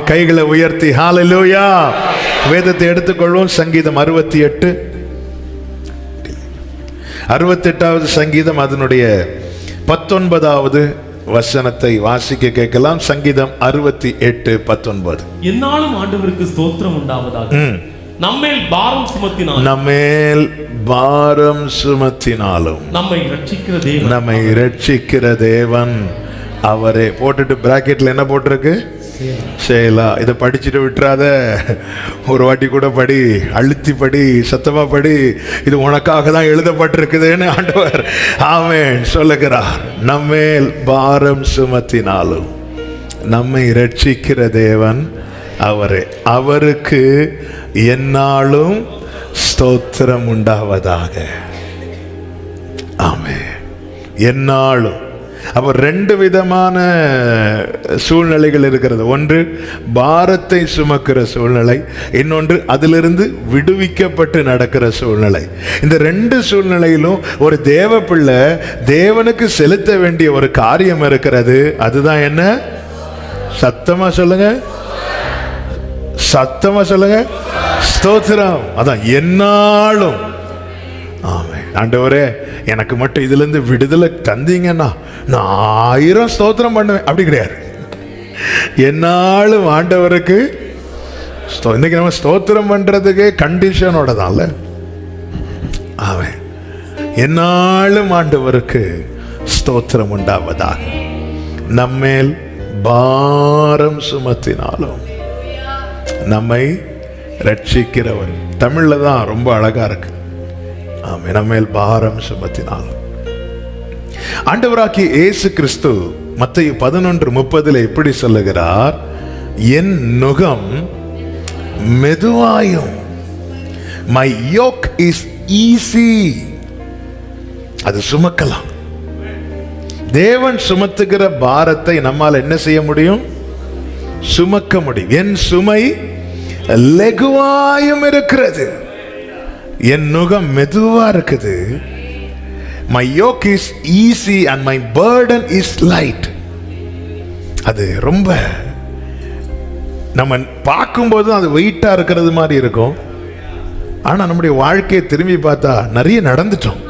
கைகளை உயர்த்தி ஹல்லேலூயா. வேதத்தை எடுத்துக்கொள்வோம். சங்கீதம் 68வது சங்கீதம் அதனுடைய 19வது வசனத்தை வாசிக்க கேட்கலாம். சங்கீதம் 68:19. என்னாலும் ஆண்டவருக்கு ஸ்தோத்திரம் உண்டாவதாக. நம்மேல் பாரம் சுமத்தினாலும் நம்மை ரட்சிக்கிற தேவன் அவரே. போட்டுட்டு பிராக்கெட்ல என்ன போட்டிருக்கு? சேலா. இதை படிச்சுட்டு விட்டுறாத. ஒரு வாட்டி கூட படி, அழுத்தி படி, சத்தமா படி. இது உனக்காக தான் எழுதப்பட்டிருக்குதுன்னு ஆண்டவர் ஆமென் சொல்லுகிறார். நம்மேல் பாரம் சுமத்தினாலும் நம்மை ரட்சிக்கிற தேவன் அவரே. அவருக்கு என்னாலும் ஸ்தோத்திரம் உண்டாவதாக. ஆமென். என்னாலும். அப்ப ரெண்டு விதமான சூழ்நிலைகள் இருக்கிறது. ஒன்று பாரத்தை சுமக்கிற சூழ்நிலை, இன்னொன்று அதிலிருந்து விடுவிக்கப்பட்டு நடக்கிற சூழ்நிலை. இந்த ரெண்டு சூழ்நிலையிலும் ஒரு தேவ பிள்ளை தேவனுக்கு செலுத்த வேண்டிய ஒரு காரியம் இருக்கிறது. அதுதான் என்ன? சத்தமா சொல்லுங்க, சத்தமா சொல்லுங்க, ஸ்தோத்திரம். அதான் என்னாலும். ஆமென். ஆண்டவரே, எனக்கு மட்டும் இதுல இருந்து விடுதலை தந்தீங்கன்னா நான் 1000 ஸ்தோத்திரம் பண்ணுவேன். அப்படி கிடையாது. என்னாலும் ஆண்டவருக்கு. இன்னைக்கு நம்ம ஸ்தோத்திரம் பண்றதுக்கு கண்டிஷனோட தான்ல. ஆமென். என்னாலும் ஆண்டவருக்கு ஸ்தோத்திரம் உண்டாவதாக. நம்மேல் பாரம் சுமத்தினாலும் நம்மை ரட்சிக்கிறவர். தமிழ்ல தான் ரொம்ப அழகா இருக்கு. ஆமென். நம்மேல் பாரம் சுமத்தினாலும். ஆண்டவராகிய இயேசு கிறிஸ்து மத்தேயு 11:30 எப்படி சொல்லுகிறார்? என் நுகம் மெதுவாயும், my yoke is easy. அது சுமக்கலாம். தேவன் சுமத்துகிற பாரத்தை நம்மால் என்ன செய்ய முடியும்? சுமக்க முடியும். என் சுமை லகுவாயும் இருக்கிறது, என் நுகம் மெதுவா இருக்குது. My yoke is easy and my burden is light. அது ரொம்ப நம்ம பார்க்கும்போது அது வெயிட்டா இருக்கிறது மாதிரி இருக்கும். ஆனா நம்முடைய வாழ்க்கையை திரும்பி பார்த்தா நிறைய நடந்துட்டோம்.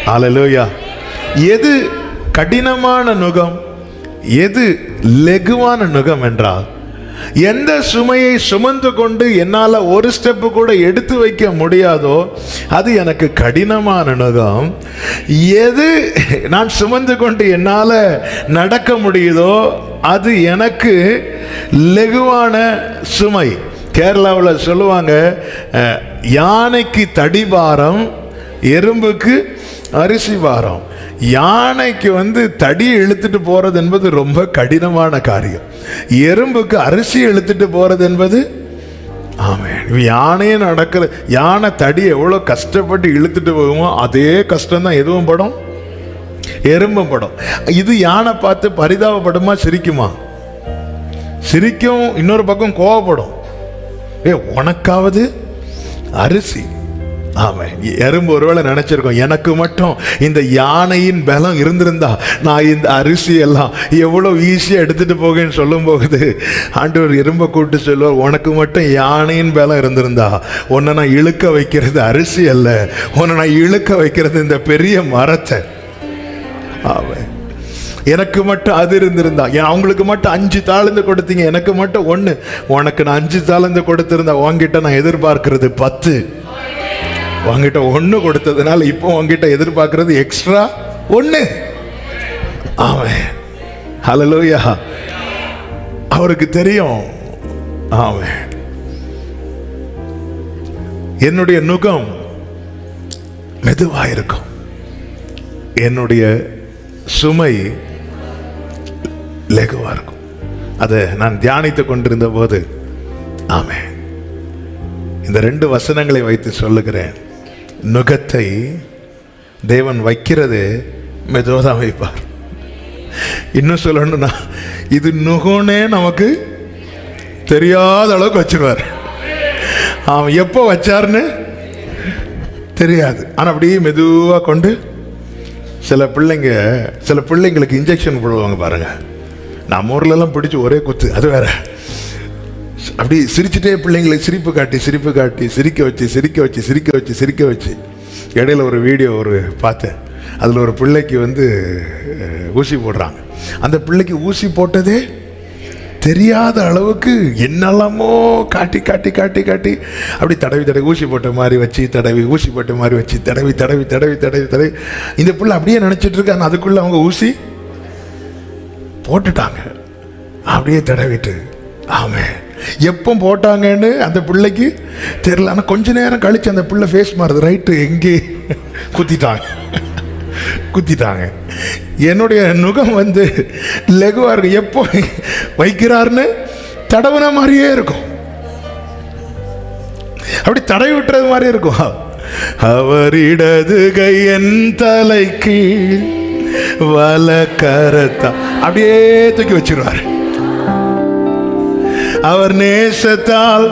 ஹல்லேலூயா. எது கடினமான நுகம், எது லெகுவான நுகம் என்றால், எந்த சுமையை சுமந்து கொண்டு என்னால ஒரு ஸ்டெப் கூட எடுத்து வைக்க முடியாதோ அது எனக்கு கடினமான நுகம். எது நான் சுமந்து கொண்டு என்னால நடக்க முடியுதோ அது எனக்கு லெகுவான சுமை. கேரளாவில் சொல்லுவாங்க, யானைக்கு தடி பாரம், எறும்புக்கு அரிசி பாரம். யானைக்கு தடியை இழுத்துட்டு போறது என்பது ரொம்ப கடினமான காரியம். எறும்புக்கு அரிசி இழுத்துட்டு போறது என்பது, ஆமென், யானையே நடக்கிற யானை தடி எவ்வளவு கஷ்டப்பட்டு இழுத்துட்டு போகுமோ அதே கஷ்டம் தான் எதுவும் படும், எறும்பும் படும். இது யானை பார்த்து பரிதாபப்படுமா, சிரிக்குமா? சிரிக்கும். இன்னொரு பக்கம் கோவப்படும். உனக்காவது அரிசி. ஆமாம். எறும்பு ஒருவேளை நினைச்சிருக்கோம், எனக்கு மட்டும் இந்த யானையின் பலம் இருந்திருந்தா நான் இந்த அரிசி எல்லாம் எவ்வளவு ஈஸியா எடுத்துட்டு போகன்னு சொல்லும் போகுது ஆண்டவர் எறும்பை கூப்பிட்டு சொல்லுவார், உனக்கு மட்டும் யானையின் பலம் இருந்திருந்தா உன்னை நான் இழுக்க வைக்கிறது அரிசி அல்ல, உன்னை நான் இழுக்க வைக்கிறது இந்த பெரிய மரத்தை. ஆமாம். எனக்கு மட்டும் அது இருந்திருந்தா, அவங்களுக்கு மட்டும் 5 தாளந்து கொடுத்தீங்க, எனக்கு மட்டும் 1. உனக்கு நான் 5 தாளந்து கொடுத்திருந்தா உன்கிட்ட நான் எதிர்பார்க்கிறது 10. உங்ககிட்ட 1 கொடுத்ததுனால இப்போ உங்ககிட்ட எதிர்பார்க்கிறது எக்ஸ்ட்ரா 1. ஆமென். ஹல்லேலூயா. அவருக்கு தெரியும். ஆமென். என்னுடைய நுகம் மெதுவா இருக்கும், என்னுடைய சுமை லகுவா இருக்கும். அதை நான் தியானித்துக் கொண்டிருந்த போது, ஆமென், இந்த 2 வசனங்களை வைத்து சொல்லுகிறேன். நுகத்தை தேவன் வைக்கிறது மெதுவாதான் வைப்பார். இன்னும் சொல்லணும்னா இது நுகனே நமக்கு தெரியாத அளவுக்கு வச்சிருவார். அவன் எப்போ வச்சாருன்னு தெரியாது. ஆனா அப்படியே மெதுவா கொண்டு, சில பிள்ளைங்களுக்கு இன்ஜெக்ஷன் போடுவாங்க பாருங்க. நம்ம ஊர்ல எல்லாம் பிடிச்சி ஒரே குத்து, அது வேற. அப்படி சிரிச்சுட்டே பிள்ளைங்களை சிரிப்பு காட்டி சிரிக்க வச்சு இடையில ஒரு வீடியோ பார்த்தேன். அதில் ஒரு பிள்ளைக்கு ஊசி போடுறாங்க. அந்த பிள்ளைக்கு ஊசி போட்டதே தெரியாத அளவுக்கு என்னெல்லாமோ காட்டி அப்படி தடவி ஊசி போட்ட மாதிரி வச்சு ஊசி போட்ட மாதிரி வச்சு தடவி இந்த பிள்ளை அப்படியே நினைச்சிட்டு இருக்காங்க. அதுக்குள்ள அவங்க ஊசி போட்டுட்டாங்க. அப்படியே தடவிட்டு ஆமாம் எப்போ போட்டாங்கன்னு அந்த பிள்ளைக்கு தெரியல. ஆனால் கொஞ்ச நேரம் கழிச்சு அந்த பிள்ளை ஃபேஸ் மாறுது, ரைட்டு எங்கே குத்திட்டாங்க. என்னுடைய நுகம் லெகுவா இருக்கு. எப்போ வைக்கிறார்னு தடவுன மாதிரியே இருக்கும், அப்படி தடவி விட்டுறது மாதிரி இருக்கும். அவர் இடது கை என் தலைக்கு வல கரத்தா அப்படியே தூக்கி வச்சிருவார். அவர் நேசத்தால்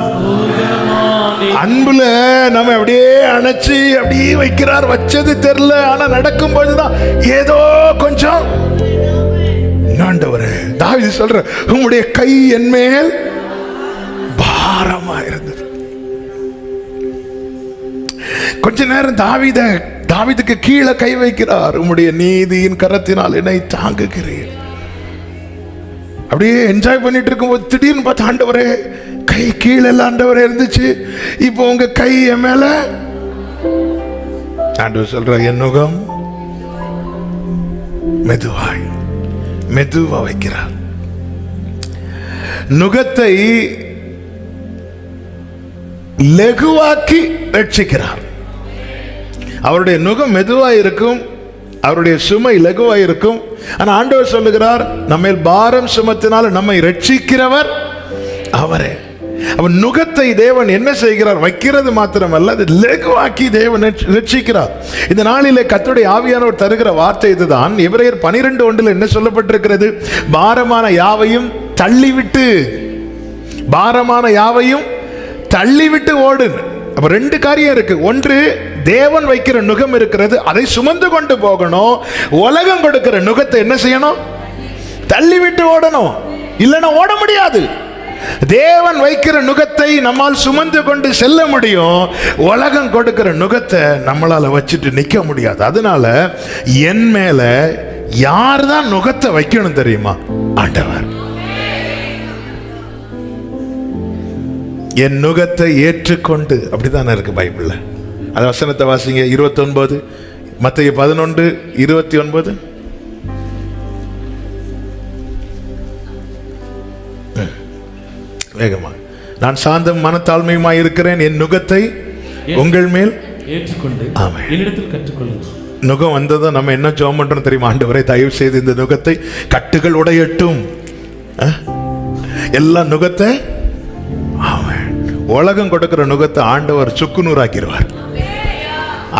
அன்புல நம்ம அப்படியே அணைச்சி அப்படியே வைக்கிறார். வச்சது தெரியல, ஆனா நடக்கும் போதுதான் ஏதோ கொஞ்சம். ஆண்டவரே, தாவீது சொல்ற, உம்முடைய கை என் மேல் பாரமா இருந்தது. கொஞ்ச நேரம் தாவீதுக்கு கீழே கை வைக்கிறார். உம்முடைய நீதியின் கரத்தினால் என்னை தாங்குகிறேன். அப்படியே என்ஜாய் பண்ணிட்டு இருக்கும்போது திடீர்னு பார்த்து, ஆண்டவரே கை கீழே ஆண்டவரே இருந்துச்சு, இப்போ உங்க கை என் மேல. ஆண்டவர் சொல்ற, என் நுகம் மெதுவா வைக்கிறார். நுகத்தை லெகுவாக்கி ரட்சிக்கிறார். அவருடைய நுகம் மெதுவா இருக்கும், அவருடைய சுமை லகுவா இருக்கும். ஆனா ஆண்டவர் சொல்லுகிறார், நம்ம பாரம் சுமத்தினால நம்மை ரட்சிக்கிறவர் அவரே. அவன் நுகத்தை தேவன் என்ன செய்கிறார்? வைக்கிறது மாத்திரமல்ல, அது லகுவாக்கி தேவன் ரட்சிக்கிறார். இந்த நாளிலே கர்த்தருடைய ஆவியானவர் தருகிற வார்த்தை இதுதான். எபிரேயர் 12:1 என்ன சொல்லப்பட்டிருக்கிறது? பாரமான யாவையும் தள்ளிவிட்டு ஓடு. அப்ப ரெண்டு காரியம் இருக்கு. ஒன்று, தேவன் வைக்கிற நுகம் இருக்கிறது, அதை சுமந்து கொண்டு போகணும். உலகம் கொடுக்கிற நுகத்தை என்ன செய்யணும்? தள்ளிவிட்டு ஓடணும். இல்லைன்னா ஓட முடியாது. தேவன் வைக்கிற நுகத்தை நம்மால் சுமந்து கொண்டு செல்ல முடியும். உலகம் கொடுக்கிற நுகத்தை நம்மளால வச்சுட்டு நிக்க முடியாது. அதனால என் மேல யார் தான் நுகத்தை வைக்கணும் தெரியுமா? ஆண்டவர். என் நுகத்தை ஏற்றுக்கொண்டு, அப்படித்தானே இருக்கு பைபிள்ல. அந்த வசனத்தை வாசிங்க. 29, மத்தேயு 11:29. வேகமா. நான் சாந்தம் மனத்தாழ்மையுமாய் இருக்கிறேன், என் நுகத்தை உங்கள் மேல் ஏற்றுக்கொண்டு என்னிடத்தில் கற்றுக்கொள்ளுங்கள். நுகம் வந்ததும் நம்ம என்ன ஜெபம் பண்றோம் தெரியுமா? ஆண்டவரே, தயவு செய்து இந்த நுகத்தை கட்டுகள் உடையட்டும். எல்லா நுகத்தை, உலகம் கொடுக்கிற நுகத்தை ஆண்டவர் சுக்குநூறாக்கிடுவார்.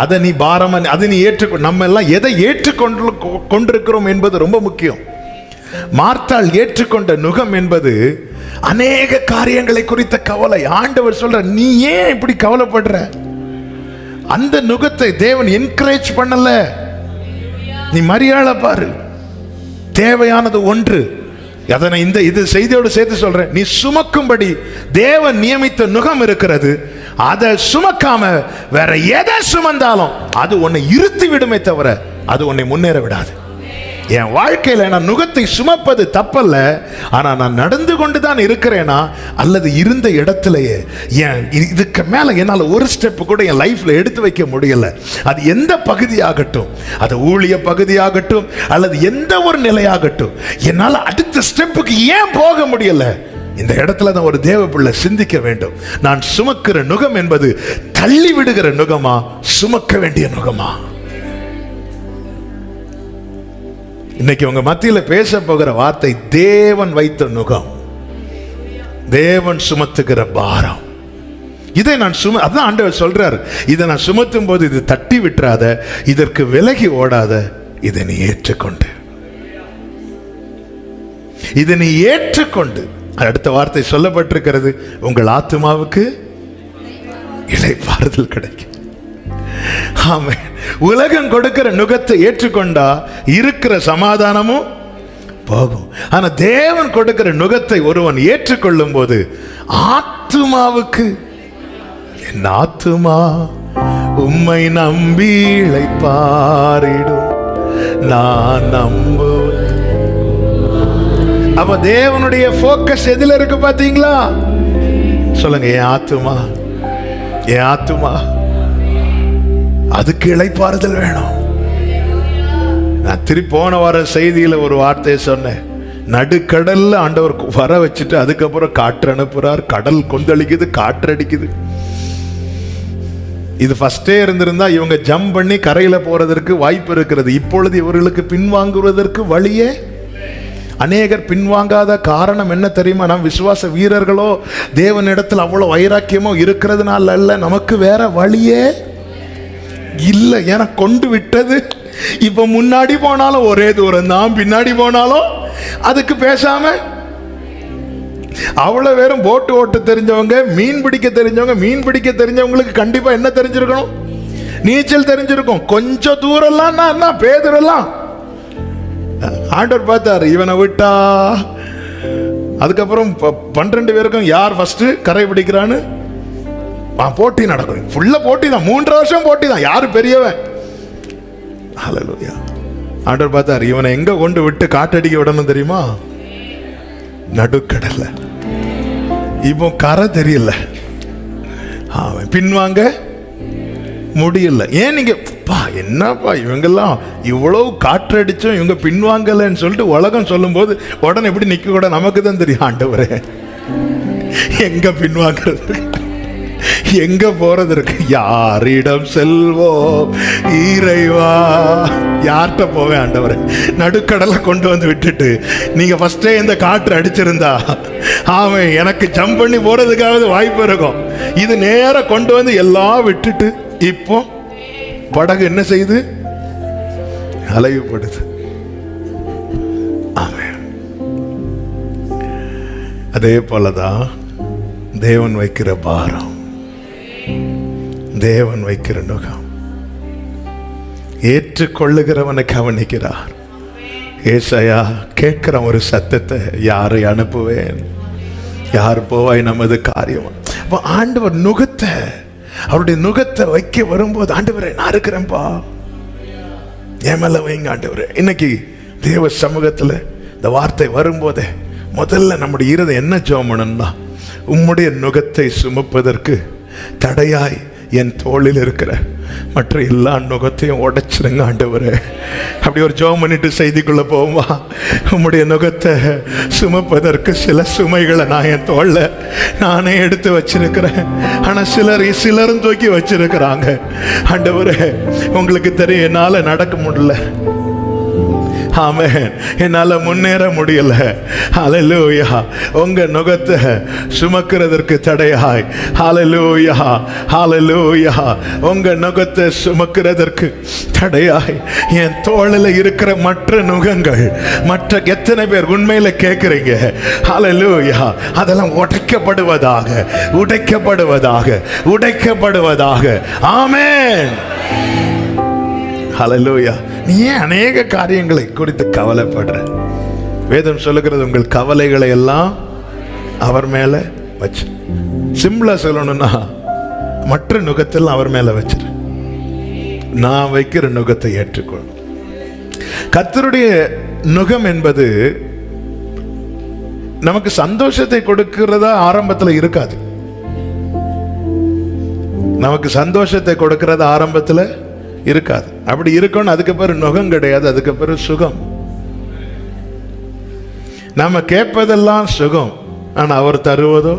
அதை நீ பாரமா, அதை நீ ஏற்றுக்கொண்டு, நம்ம எல்லாம் எதை ஏற்றுக்கொண்டிருக்கிறோம் என்பது ரொம்ப முக்கியம். மார்த்தாள் ஏற்றுக்கொண்ட நுகம் என்பது அநேக காரியங்களை குறித்த கவலை. ஆண்டவர் சொல்ற, நீ ஏன் இப்படி கவலைப்படுற? அந்த நுகத்தை தேவன் என்கரேஜ் பண்ணல. நீ மரியாதை பாரு. தேவையானது ஒன்று. அதனை இது செய்தியோடு சேர்த்து சொல்றேன். நீ சுமக்கும்படி தேவன் நியமித்த நுகம் இருக்கிறது. அதை சுமக்காம வேற எதை சுமந்தாலும் அது உன்னை இருத்தி விடுமே தவிர அது உன்னை முன்னேற விடாது. என் வாழ்க்கையில நான் நுகத்தை சுமப்பது தப்பல்ல, ஆனா நான் நடந்து கொண்டுதான் இருக்கிறேனா அல்லது இருந்த இடத்திலேயே இதுக்கு மேல என்னால் ஒரு ஸ்டெப் கூட என் லைஃப்ல எடுத்து வைக்க முடியல. அது எந்த பகுதியாகட்டும், அது ஊழிய பகுதியாகட்டும் அல்லது எந்த ஒரு நிலையாகட்டும், என்னால் அடுத்த ஸ்டெப்புக்கு ஏன் போக முடியல? இந்த இடத்துல தான் ஒரு தேவ பிள்ளை சிந்திக்க வேண்டும். நான் சுமக்கிற நுகம் என்பது தள்ளி விடுகிற நுகமா, சுமக்க வேண்டிய நுகமா? இன்னைக்கு உங்க மத்தியில பேச போகிற வார்த்தை தேவன் வைத்த நுகம், தேவன் சுமத்துகிற பாரம். இதை நான் அதான் ஆண்டவர் சொல்றார், இதை நான் சுமத்தும் போது இது தட்டி விட்டுறாத, இதற்கு விலகி ஓடாத, இதை நீ ஏற்றுக்கொண்டு, இதை நீ ஏற்றுக்கொண்டு. அடுத்த வார்த்தை சொல்லப்பட்டிருக்கிறது, உங்கள் ஆத்துமாவுக்கு இளைப்பாறுதல் கிடைக்கும். ஆமென். உலகம் கொடுக்கிற நுகத்தை ஏற்றுக்கொண்டா இருக்கிற சமாதானமும் போகும். ஆனா தேவன் கொடுக்கிற நுகத்தை ஒருவன் ஏற்றுக்கொள்ளும் போது ஆத்துமாவுக்கு, என் ஆத்துமா உம்மை நம்பி இளைப்பாறிடும், நான் நம்புவேன். அப்ப தேவனுடைய போக்கஸ் எதுல இருக்கு பாத்தீங்களா? சொல்லுங்க, என் ஆத்துமா, என் ஆத்துமா, அதுக்கு இளைப்பாறுதல் வேணும். நான் திருப்பி போன வார செய்தியில ஒரு வார்த்தையை சொன்னேன். நடுக்கடல்ல ஆண்டவர் வர வச்சுட்டு அதுக்கப்புறம் காற்று அனுப்புறார், கடல் கொந்தளிக்குது, காற்று அடிக்குது. இது ஃபர்ஸ்டே இருந்திருந்தா இவங்க ஜம்ப் பண்ணி கரையில போறதற்கு வாய்ப்பு இருக்கிறது. இப்பொழுது இவர்களுக்கு பின்வாங்குவதற்கு வழியே, அநேகர் பின்வாங்காத காரணம் என்ன தெரியுமா? நம் விசுவாச வீரர்களோ தேவனிடத்தில் அவ்வளவு வைராக்கியமோ இருக்கிறதுனால அல்ல, நமக்கு வேற வழியே இல்லை. ஏன்னா கொண்டு விட்டது. இப்ப முன்னாடி போனாலும் ஒரே தூரம் தான், பின்னாடி போனாலும் அதுக்கு பேசாம அவ்வளவு பேரும் போட்டு ஓட்ட தெரிஞ்சவங்க, மீன் பிடிக்க தெரிஞ்சவங்க. மீன் பிடிக்க தெரிஞ்சவங்களுக்கு கண்டிப்பா என்ன தெரிஞ்சிருக்கணும்? நீச்சல் தெரிஞ்சிருக்கும். கொஞ்சம் தூரம்லாம் பேதரெல்லாம் ஆண்டவர் பார்த்தாரு, இவனை விட்டா அதுக்கப்புறம் 12 பேருக்கும் யார் ஃபர்ஸ்ட் கரை பிடிக்கிறான்னு போட்டி நடக்கும். ஃபுல்லா போட்டி தான், 3 வருஷம் போட்டி தான், யாரு பெரியவன். ஹல்லேலூயா. ஆண்டவர் பார்த்தார், இவனை எங்க கொண்டு விட்டு காட்டடிக்க விடணும் தெரியுமா? நடுக்கடல்ல. இப்போ கரை தெரியல, அவன் பின்வாங்க முடியல. ஏன் நீங்க என்னப்பா இவங்கெல்லாம் இவ்வளவு காற்றடிச்சும் இவங்க பின்வாங்கலன்னு சொல்லிட்டு உலகம் சொல்லும் போது உடனே எப்படி நிக்க கூட நமக்கு தான் தெரியும். ஆண்டவரே, எங்க பின்வாங்கிறது, எங்க போறதற்கு, யாரிடம் செல்வோம் இறைவா? யார்கிட்ட போவேன் ஆண்டவரே? நடுக்கடலை கொண்டு வந்து விட்டுட்டு நீங்க ஃபர்ஸ்டே இந்த காற்று அடிச்சிருந்தா அவன் எனக்கு ஜம்ப் பண்ணி போறதுக்காவது வாய்ப்பு இருக்கும். இது நேர கொண்டு வந்து எல்லாம் விட்டுட்டு இப்போ படகு என்ன செய்யுது? அலைவுபடுது. ஆமென். அதே போலதான் தேவன் வைக்கிற பாரம், தேவன் வைக்கிற நுகம். ஏற்றுக்கொள்ளுகிறவனை கவனிக்கிறார். ஏசாயா கேட்கிற ஒரு சத்தத்தை, யாரை அனுப்புவேன், யார் போவாய் நமது காரியம். அப்ப ஆண்டவர் நுகத்தை, அவருடைய நுகத்தை வைக்க வரும்போது, ஆண்டவரே நான் இருக்கிறேன்ப்பா, என் மேல வைங்க ஆண்டவரே. இன்னைக்கு தேவ சமூகத்துல இந்த வார்த்தை வரும்போதே முதல்ல நம்முடைய இருதயம் என்ன ஜெபம் பண்ணணும்னா, உம்முடைய நுகத்தை சுமப்பதற்கு தடையாய் என் தோளில் இருக்கிற மற்ற எல்லா நுகத்தையும் உடைச்சிருங்க ஆண்டவரே. அப்படி ஒரு ஜெபம் பண்ணிட்டு செய்திக்குள்ள போவோமா? உம்முடைய நுகத்தை சுமப்பதற்கு சில சுமைகளை நான் என் தோல்ல நானே எடுத்து வச்சிருக்கிறேன். ஆனா சிலரும் தூக்கி வச்சிருக்கிறாங்க. ஆண்டவரே, உங்களுக்கு தெரியும் என்னால நடக்க முடியல, ஆமென், என்னால முன்னேற முடியல. ஹல்லேலூயா. உங்க நுகத்தை சுமக்கிறதற்கு தடையாய், ஹல்லேலூயா ஹல்லேலூயா, உங்க நுகத்தை சுமக்கிறதற்கு தடையாய் என் தோளில் இருக்கிற மற்ற நுகங்கள், மற்ற எத்தனை பேர் உண்மையில கேட்கிறீங்க? ஹல்லேலூயா. அதெல்லாம் உடைக்கப்படுவதாக, உடைக்கப்படுவதாக, உடைக்கப்படுவதாக. ஆமென். ஹல்லேலூயா. நீ ஏன் அநேக காரியங்களை குறித்து கவலைப்படுற? வேதம் சொல்லுகிறது, உங்கள் கவலைகளை எல்லாம் அவர் மேல வச்சு. சிம்பிளா சொல்லணும்னா, மற்ற நுகத்தில் அவர் மேல வச்சிரு. நான் வைக்கிற நுகத்தை ஏற்றுக்கொள். கர்த்தருடைய நுகம் என்பது நமக்கு சந்தோஷத்தை கொடுக்கிறதா ஆரம்பத்தில் இருக்காது. நமக்கு சந்தோஷத்தை கொடுக்கிறதா ஆரம்பத்தில் இருக்காது. அப்படி இருக்கணும். அதுக்கு பிறகு நுகம் கிடையாது, அதுக்கு பிறகு சுகம். நாம கேட்பதெல்லாம் சுகம், ஆனா அவர் தருவதோ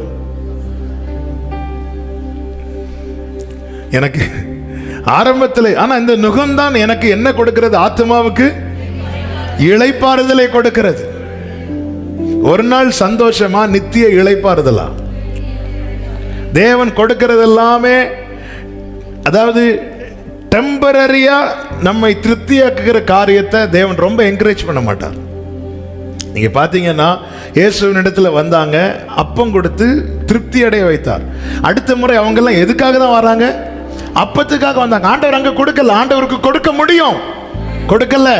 எனக்கு ஆரம்பத்தில். ஆனா இந்த நுகம் தான் எனக்கு என்ன கொடுக்கிறது? ஆத்மாவுக்கு இளைப்பாறுதலை கொடுக்கிறது. ஒரு நாள் சந்தோஷமா, நித்திய இளைப்பாறுதலா? தேவன் கொடுக்கிறது எல்லாமே, அதாவது டெம்பரரியா நம்மை திருப்தியாக்குகிற காரியத்தை தேவன் ரொம்ப என்கரேஜ் பண்ண மாட்டார். நீங்க பாத்தீங்கன்னா, இயேசுவின் இடத்துல வந்தாங்க, அப்பம் கொடுத்து திருப்தி அடைய வைத்தார். அடுத்த முறை அவங்க எல்லாம் எதுக்காக தான் வராங்க? அப்பத்துக்காக வந்தாங்க. ஆண்டவர் அங்க கொடுக்கல, ஆண்டவருக்கு கொடுக்க முடியும், கொடுக்கல.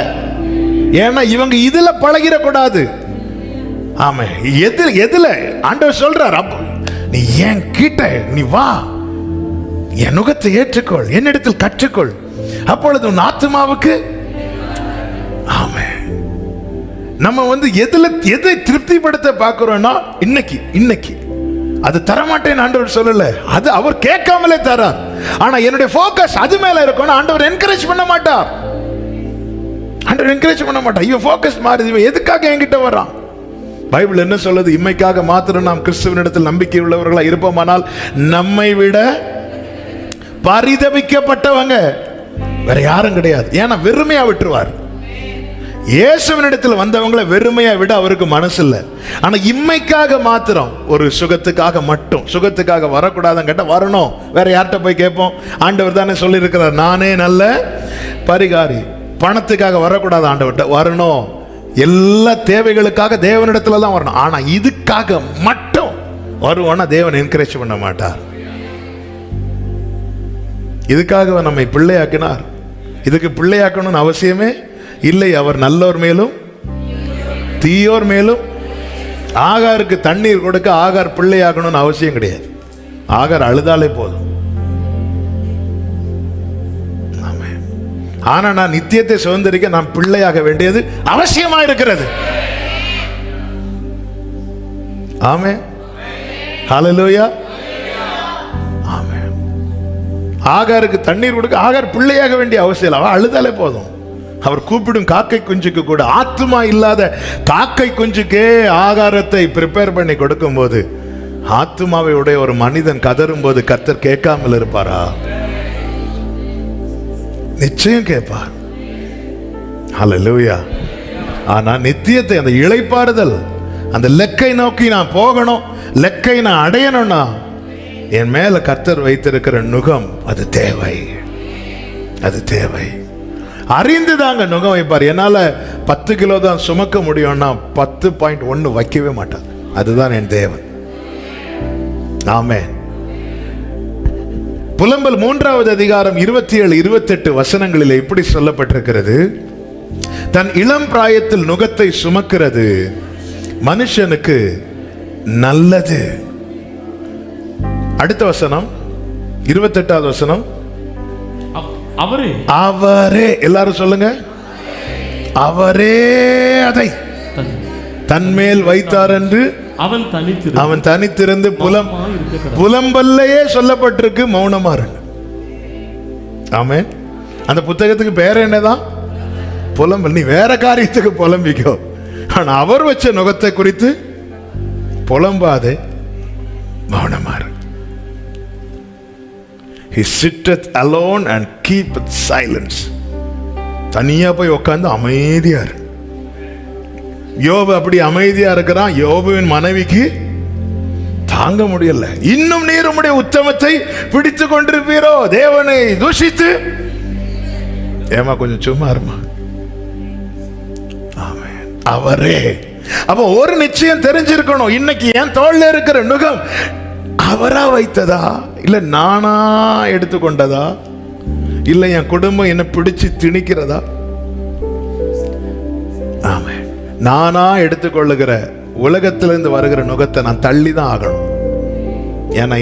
ஏன்னா இவங்க இதுல பழகிடக்கூடாது. ஆமா, எதுல ஆண்டவர் சொல்றார், அப்ப நீ என் கிட்ட நீ வா, என் நுகத்தை ஏற்றுக்கொள், என்னிடத்தில் கற்றுக்கொள், அப்பொழுது உன் ஆத்துமாவுக்கு. ஆமா, நம்ம எதை திருப்திப்படுத்த பார்க்கிறோம்னா இன்னைக்கு அது தரமாட்டேன்னு ஆண்டவர் சொல்லல, அது அவர் கேட்காமலே தரார். ஆனா என்னுடைய போக்கஸ் அது மேல இருக்கும். ஆண்டவர் என்கரேஜ் பண்ண மாட்டார். இவன் போக்கஸ் மாறுது. இவன் எதுக்காக என்கிட்ட வரான்? பைபிள் என்ன சொல்லுது? இம்மைக்காக மாத்திரம் நாம் கிறிஸ்துவனிடத்தில் நம்பிக்கை உள்ளவர்களா இருப்போமானால் நம்மை விட பரிதபிக்கப்பட்டவங்க வேற யாரும் கிடையாது. ஏன்னா வெறுமையா விட்டுருவார். இயேசுவினிடத்தில் வந்தவங்களை வெறுமையா விட அவருக்கு மனசு இல்லை. ஆனா இம்மைக்காக மாத்திரம், ஒரு சுகத்துக்காக வரக்கூடாதுன்னு கேட்டா வரணும். வேற யார்கிட்ட போய் கேட்போம்? ஆண்டவர் தானே சொல்லி இருக்கிறார், நானே நல்ல பரிகாரி. பணத்துக்காக வரக்கூடாது, ஆண்டவர்கிட்ட வரணும். எல்லா தேவைகளுக்காக தேவனிடத்துல தான் வரணும். ஆனா இதுக்காக மட்டும் வருவோம்னா தேவன் என்கரேஜ் பண்ண மாட்டார். இதுக்காக நம்மை பிள்ளையாக்கினார். இதுக்கு பிள்ளையாக்கணும்னு அவசியமே இல்லை. அவர் நல்லோர் மேலும் தீயோர் மேலும். ஆகாருக்கு தண்ணீர் கொடுக்க ஆகார் பிள்ளையாக்கணும்னு அவசியம் கிடையாது. ஆகார் அழுதாலே போதும். ஆனா நான் நித்தியத்தை சுதந்திரிக்க நான் பிள்ளையாக வேண்டியது அவசியமா இருக்கிறது. ஆமென், ஹல்லேலூயா. ஆமென். ஆகாருக்கு தண்ணீர் கொடுக்க ஆகார் பிள்ளையாக வேண்டிய அவசியம் இல்லை. அவன் அழுதாலே போதும். அவர் கூப்பிடும் காக்கை குஞ்சுக்கு கூட, ஆத்துமா இல்லாத காக்கை குஞ்சுக்கே ஆகாரத்தை ப்ரிப்பேர் பண்ணி கொடுக்கும் போது, ஆத்துமாவை உடைய ஒரு மனிதன் கதறும் போது கர்த்தர் கேட்காமல் இருப்பாரா? நிச்சயம் கேட்பார். ஹல்லேலூயா. ஆனா நித்தியத்தை, அந்த இளைப்பாறுதல், அந்த லெக்கை நோக்கி நான் போகணும், லெக்கை நான் அடையணும்னா என் மேல கர்த்தர் வைத்திருக்கிற நுகம் அது தேவை. அறிந்துதாங்க நுகம் வைப்பார். என்னால 10 கிலோ தான் சுமக்க முடியும்னா 10.1 வைக்கவே மாட்டார். அதுதான் என் தேவன். ஆமென். புலம்பல் 3வது அதிகாரம் 27-28 வசனங்களில் இப்படி சொல்லப்பட்டிருக்கிறது, தன் இளம் பிராயத்தில் நுகத்தை சுமக்கிறது மனுஷனுக்கு நல்லது. அடுத்த வசனம் 28வது வசனம், அவரே, எல்லாரும் சொல்லுங்க, அவரே அதை தன்மேல் வைத்தார் என்று அவன் தனித்திருந்து புலம்பல்லையே சொல்லப்பட்டிருக்கு, மௌனமா இருக்கு. ஆமென். அந்த புத்தகத்துக்கு பேர் என்னதான்? புலம்பல். நீ வேற காரியத்துக்கு புலம்பிக்கோ, ஆனா அவர் வச்ச நுகத்தை குறித்து புலம்பாதே, மௌனமா இருக்கு. He sitteth alone and keepeth silence. தனியா போய் உட்கார்ந்து அமைதியா இருக்கு. யோபு அப்படி அமைதியா இருக்கிறான். யோபுவின் மனைவிக்கு தாங்க முடியல. இன்னும் நீர் உம்முடைய உத்தமத்தை பிடித்து கொண்டிருப்பீரோ, தேவனை தூஷித்து. ஏமா கொஞ்சம் சும்மா இருமா. ஆமென். அவரே. அப்ப ஒரு நிச்சயம் தெரிஞ்சிருக்கணும், இன்னைக்கு என் தோள்ல இருக்கிற நுகம் அவரா வைத்ததா, இல்ல நானா எடுத்துக்கொண்டதா, இல்ல என் குடும்பம் என்ன பிடிச்சு திணிக்கிறதா? ஆமென். நானா எடுத்துக்கொள்ளுகிற உலகத்திலிருந்து வருகிற நுகத்தை நான் தள்ளி தான் ஆகணும். ஏன்னா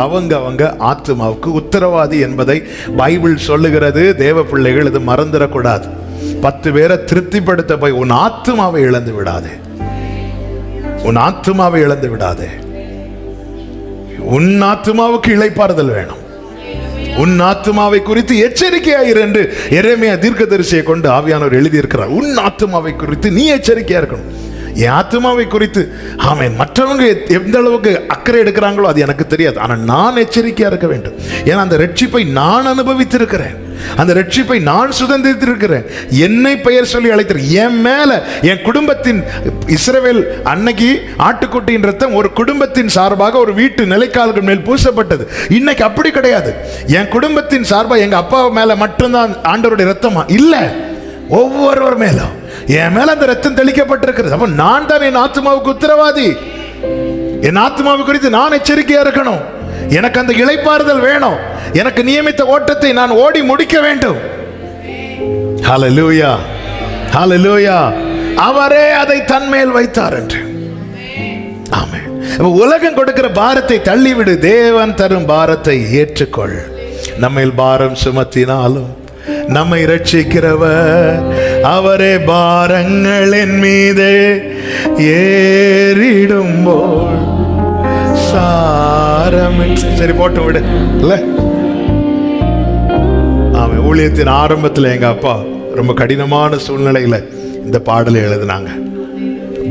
அவங்க ஆத்துமாவுக்கு உத்தரவாதி என்பதை பைபிள் சொல்லுகிறது. தேவ பிள்ளைகள் இது மறந்துடக்கூடாது. 10 பேரை திருப்திப்படுத்த போய் உன் ஆத்துமாவை இழந்து விடாதே. உன் ஆத்துமாவுக்கு இளைப்பாறுதல் வேணும். உன் ஆத்துமாவை குறித்து எச்சரிக்கையாயிரு என்று எரேமியா தீர்க்கதரிசியை கொண்டு ஆவியானவர் எழுதியிருக்கிறார். உன் ஆத்துமாவை குறித்து நீ எச்சரிக்கையா இருக்கணும். என் ஆத்துமாவை குறித்து ஆமென் மற்றவங்க எந்த அளவுக்கு அக்கறை எடுக்கிறாங்களோ அது எனக்கு தெரியாது. ஆனால் நான் எச்சரிக்கையா இருக்க வேண்டும். ஏன்னா அந்த ரட்சிப்பை நான் அனுபவித்திருக்கிறேன், அந்த ரட்சிப்பை நான் சுதந்திரித்திருக்கிறேன். என்னை பெயர் சொல்லி அழைத்திரு. என் மேல என் குடும்பத்தின் இஸ்ரவேல் அன்னைக்கு ஆட்டுக்குட்டியின் ரத்தம் ஒரு குடும்பத்தின் சார்பாக ஒரு வீட்டு நிலைக்கால்கள் மேல் பூசப்பட்டது. இன்னைக்கு அப்படி கிடையாது. என் குடும்பத்தின் சார்பாக எங்க அப்பா மேல மட்டும்தான் ஆண்டவருடைய ரத்தமா இல்ல, ஒவ்வொருவர் மேலும் என் மேல அந்த ரத்தம் தெளிக்கப்பட்டிருக்கிறது. அப்ப நான் தான் என் ஆத்மாவுக்கு உத்தரவாதி. என் ஆத்மாவை குறித்து நான் எச்சரிக்கையா இருக்கணும். எனக்கு அந்த இளைப்பாறுதல் வேணும். எனக்கு நியமித்த ஓட்டத்தை நான் ஓடி முடிக்க வேண்டும். ஹல்லேலூயா. ஹல்லேலூயா. அவரே அதை தன்மேல் வைத்தார் என்று. ஆமென். உலகம் கொடுக்கிற பாரத்தை தள்ளிவிடு, தேவன் தரும் பாரத்தை ஏற்றுக்கொள். நம்மில் பாரம் சுமத்தினாலும் நம்மை ரட்சிக்கிறவர் அவரே. பாரங்களின் மீது ஏறிடும்போல் சாரம். சரி போட்டு விடு. இல்ல ஆமாம், ஊழியத்தின் ஆரம்பத்தில் எங்க அப்பா ரொம்ப கடினமான சூழ்நிலையில இந்த பாடலை எழுதினாங்க.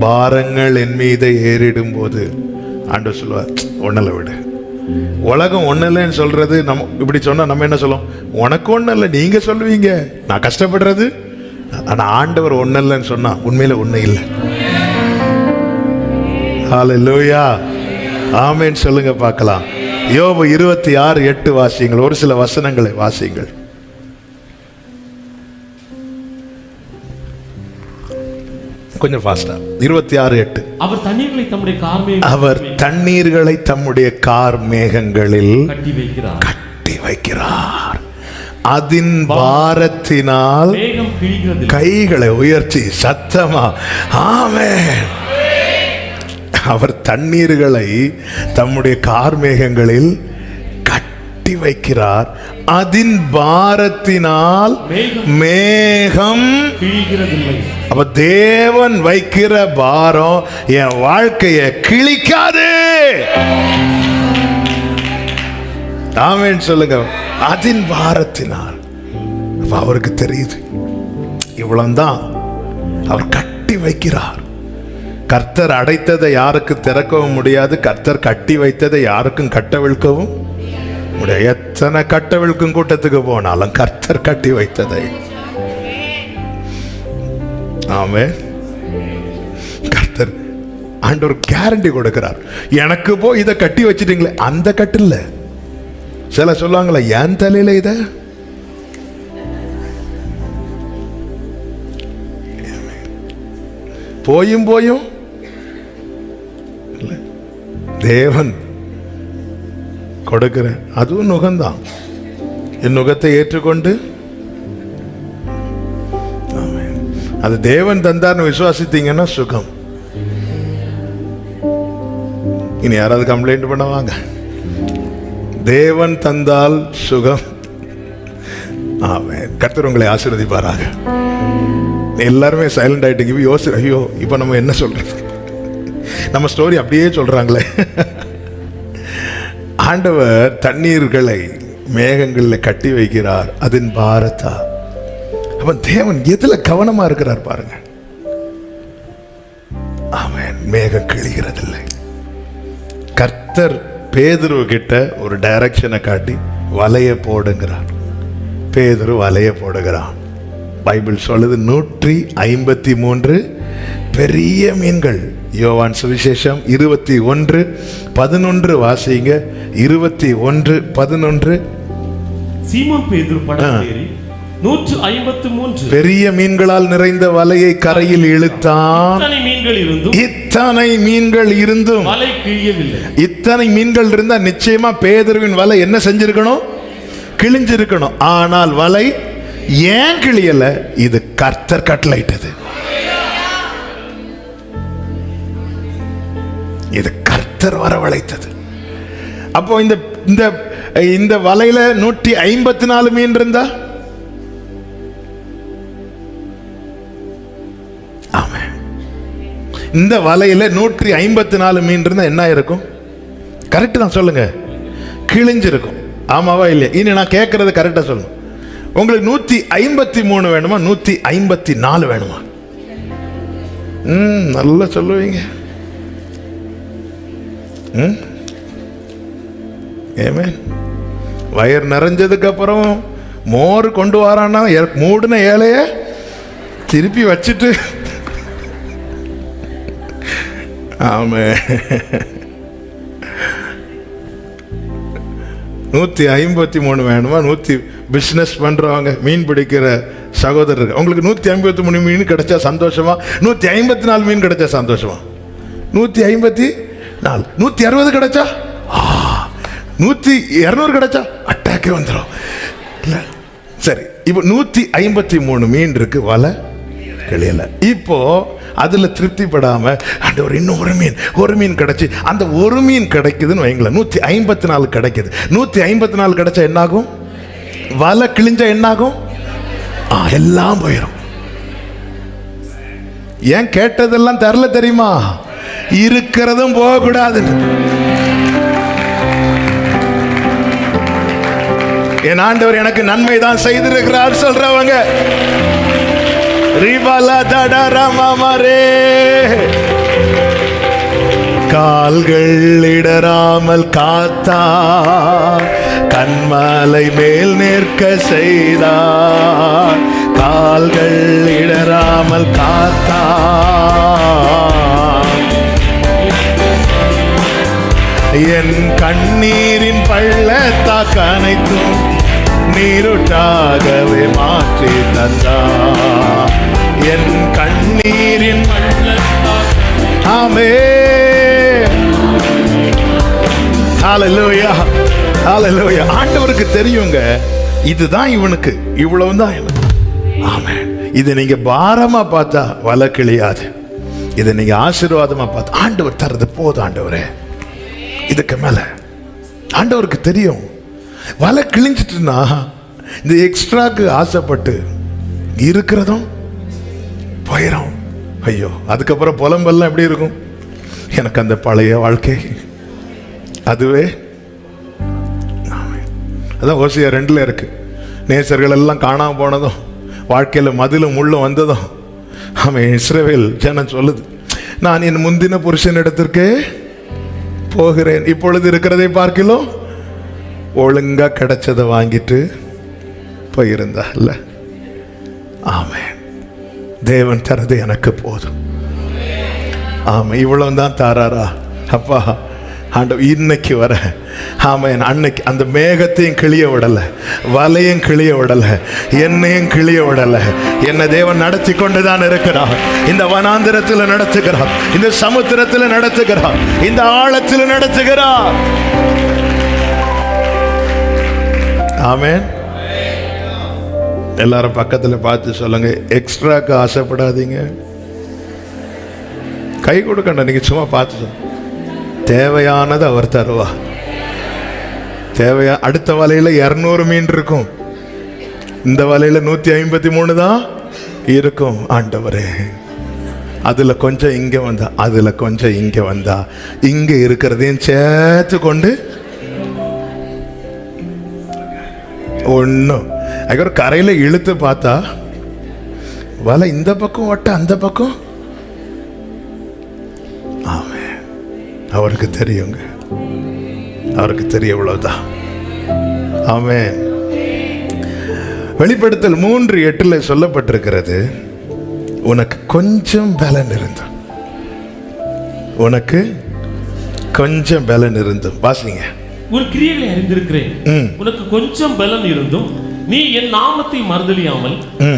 பாரங்கள் என் மீது ஏறிடும் போது ஆண்டவர் சொல்லுவார், ஒன்னல விடு. உலகம் ஒன்னில்லைன்னு சொல்றது நம்ம இப்படி சொன்னா நம்ம என்ன சொல்லுவோம்? உனக்கு ஒன்றும் இல்லை, நீங்க சொல்லுவீங்க நான் கஷ்டப்படுறது. ஆனா ஆண்டவர் ஒன்னில்லைன்னு சொன்னா உண்மையில ஒண்ணு இல்லை. ஹல்லேலூயா. ஆமென் சொல்லுங்க பார்க்கலாம். யோபு 26:8 வாசியுங்கள். ஒரு சில வசனங்களை வாசியுங்கள். கொஞ்சம் ஃபாஸ்டா. 26:8. அவர் தண்ணீர்களை தம்முடைய கார்மேகங்களில் அவர் தண்ணீர்களை தம்முடைய கார்மேகங்களில் கட்டி வைக்கிறார். அதின் பாரத்தினால் மேகம் கிழிகிறது. கைகளை உயர்த்தி சத்தமா ஆமென். அவர் தண்ணீர்களை தம்முடைய கார்மேகங்களில் கட்டி வைக்கிறார். அதின் பாரத்தினால் மேகம் கிழிகிறதில்லை. அப்ப தேவன் வைக்கிற பாரம் என் வாழ்க்கைய கிழிக்காது. ஆமென் சொல்லுங்க. அதின் பாரத்தினால் அவருக்கு தெரியுது இவ்வளவுதான். அவர் கட்டி வைக்கிறார். கர்த்தர் அடைத்ததை யாருக்கு திறக்கவும் முடியாது. கர்த்தர் கட்டி வைத்ததை யாருக்கும் கட்டவிழ்க்கவும் முடியாது. எத்தனை கட்டவிழ்க்கும் கூட்டத்துக்கு போனாலும் கர்த்தர் கட்டி வைத்ததை. ஆமென். கர்த்தர் ஆண்டவர் கேரண்டி கொடுக்கிறார். எனக்கு போய் இதை கட்டி வச்சிட்டீங்களே, அந்த கட்டில்ல சில சொல்லுவாங்களா, என் தலையில இத போயும் போயும் தேவன் கொடுக்கிற அதுவும் நுகம்தான். என் நுகத்தை ஏற்றுக்கொண்டு அது தேவன் தந்தார்னு விசுவாசித்தீங்கன்னா சுகம். இனி யாராவது கம்ப்ளைண்ட் பண்ணுவாங்க. தேவன் தந்தால் சுகம். ஆமென். கர்த்தர் உங்களை ஆசீர்வதிப்பாராக. எல்லாருமே சைலண்ட் ஆயிட்டீங்க. யோசி, ஐயோ இப்ப நம்ம என்ன சொல்றது? நம்ம ஸ்டோரி அப்படியே சொல்றாங்களே. ஆண்டவர் தண்ணீர்களை மேகங்களில் கட்டி வைக்கிறார். அதன் பாரத்தா. அவன் தேவன் எதுல கவனமா இருக்கிறார் பாருங்க. ஆமென். மேகம் கிழிகிறதில்லை. கர்த்தர் பேதுரு கிட்ட ஒரு டைரக்ஷனை காட்டி வலைய போடுங்கிறார். பேதுரு வலைய போடுகிறான். பைபிள் சொல்லுது 153 பெரிய மீன்கள். யோவான் சுவிசேஷம் 21:11 வாசிங்க. 21:11. சீமோன் பேதுரு படகில் ஏறி 153 பெரிய மீன்களால் நிறைந்த வலையை கரையில் இழுத்தான். இத்தனை மீன்கள் இருந்தும் வலை கிழியவில்லை. இத்தனை மீன்கள் இருந்தா நிச்சயமா பேதுருவின் வலை என்ன செஞ்சிருக்கணும்? கிழிஞ்சிருக்கணும். ஆனால் வலை ஏன் கிழியல? இது கர்த்தர் கட்டளையிட்டது. இது கர்த்தர் வரவழைத்தது. அப்போ இந்த வலையில 154 மீன் இருந்தா, ஆமென், இந்த வலையில 154 மீன் இருந்தா என்ன இருக்கும்? கரெக்ட் தான் சொல்லுங்க. கிழிஞ்சிருக்கும். ஆமாவா இல்லையா? இனி நான் கேட்கறது கரெக்டா சொல்லணும். உங்களுக்கு 153 வேணுமா 154 வேணுமா? நல்லா சொல்லுவீங்க. ஏமே வயிறு நிறைஞ்சதுக்கு அப்புறம் மோர் கொண்டு வரான்னா மூடின ஏழைய திருப்பி வச்சுட்டு, ஆமே 153 வேணுமா? பிசினஸ் பண்றவங்க, மீன் பிடிக்கிற சகோதரர்கள், உங்களுக்கு 153 மீன் கிடைச்சா சந்தோஷமா? 154 மீன் கிடைச்சா சந்தோஷமா? 154, 160 கிடைச்சா, 200 கிடைச்சா அட்டாக்கே வந்துடும். இல்ல சரி, இப்போ 153 மீன் இருக்கு. வலை கிளியல. இப்போ அதுல திருப்திப்படாம ஆண்டவர் இன்னும் ஒரு மீன் கிடைச்சி, அந்த ஒரு மீன் கிடைக்குதுன்னு வைங்களேன், 154 கிடைக்குது. 154 கிடைச்சா என்னாகும்? வலை கிழிஞ்சா என்னாகும்? எல்லாம் போயிடும். ஏன் கேட்டதெல்லாம் தரல தெரியுமா? இருக்கிறதும் போகக்கூடாது. என் ஆண்டவர் எனக்கு நன்மை தான் செய்திருக்கிறார் சொல்றவங்க கால்கள் இடராமல் காத்தா, கண்மலை மேல் நிற்க செய்தார். கால்கள் இடராமல் காத்தா, என் கண்ணீரின் பள்ளத்தாக்கு அனைத்தும் நீருட்டாகவே மாற்றி தந்தார். என் கண்ணீரின் பள்ளத்தாக்கு. ஆமென். ஹல்லேலூயா, ஹல்லேலூயா. ஆண்டவருக்கு தெரியுங்க, இதுதான் இவனுக்கு, இவ்வளவுதான் எனக்கு. ஆமென். இதை நீங்க பாரமா பார்த்தா வலை கிழியாது. இதை நீங்க ஆசீர்வாதமா பார்த்தா ஆண்டவர் தரது போதும். ஆண்டவரே, இதுக்கு மேல ஆண்டவருக்கு தெரியும். வலை கிழிஞ்சிட்டுனா இந்த எக்ஸ்ட்ராக்கு ஆசைப்பட்டு இருக்கிறதும் போயிடும். ஐயோ, அதுக்கப்புறம் புலம்பெல்லாம் எப்படி இருக்கும்? எனக்கு அந்த பழைய வாழ்க்கை அதுவே. அதான் ஓசியா 2 இருக்கு. நேசர்கள் எல்லாம் காணாம போனதும், வாழ்க்கையில மதிலும் முள்ளும் வந்ததும், அவன் இஸ்ரவேல் ஜனம் சொல்லுது, நான் என் முந்தின புருஷன் இடத்திற்கு போகிறேன், இப்பொழுது இருக்கிறதை பார்க்கலாம் ஒழுங்கா கிடைச்சதை வாங்கிட்டு போயிருந்தா இல்ல. ஆமென். தேவன் தரது எனக்கு போதும். ஆமா, இவ்வளவு தான் தாராரா அப்பா ஆண்டவர் இன்னைக்கு வர. ஆமென். அன்னைக்கு அந்த மேகத்தையும் கிளிய விடல, வலையும் கிளிய விடல, என்னையும் கிளிய விடல. என்ன தேவன் நடத்தி கொண்டுதான் இருக்கிறார். இந்த வனாந்திரத்தில் நடத்துகிறார், இந்த சமுத்திரத்தில் நடத்துகிறார், இந்த ஆழத்தில் நடத்துகிறார். ஆமென். எல்லாரும் பக்கத்துல பார்த்து சொல்லுங்க, எக்ஸ்ட்ராக்கு ஆசைப்படாதீங்க. கை கொடுக்கണ്ട, நீங்க சும்மா பார்த்து தேவையானது அவர் தருவா. தேவையா. அடுத்த வலையில 200 மீன் இருக்கும், இந்த வலையில 153 தான் இருக்கும். ஆண்டவரே, அதுல கொஞ்சம் இங்க வந்தா, அதுல கொஞ்சம் இங்க வந்தா, இங்க இருக்கிறதையும் சேர்த்து கொண்டு ஒன்னும் அதுக்கு கரையில இழுத்து பார்த்தா வலை இந்த பக்கம் ஒட்ட, அந்த பக்கம். ஆமே, அவருக்கு தெரியுங்க, அவருக்கு தெரிய இவ்வளவுதான். ஆமே. வெளிப்படுத்தல் 3:8 சொல்லப்பட்டிருக்கிறது, உனக்கு கொஞ்சம் பலன் இருந்தும், உனக்கு கொஞ்சம் பலன் இருந்தும். வாசிங்க. உன் கிரியைகளை அறிந்திருக்கிறேன், உனக்கு கொஞ்சம் பலன் இருந்தும் நீ என் நாமத்தை மறுதலியாமல்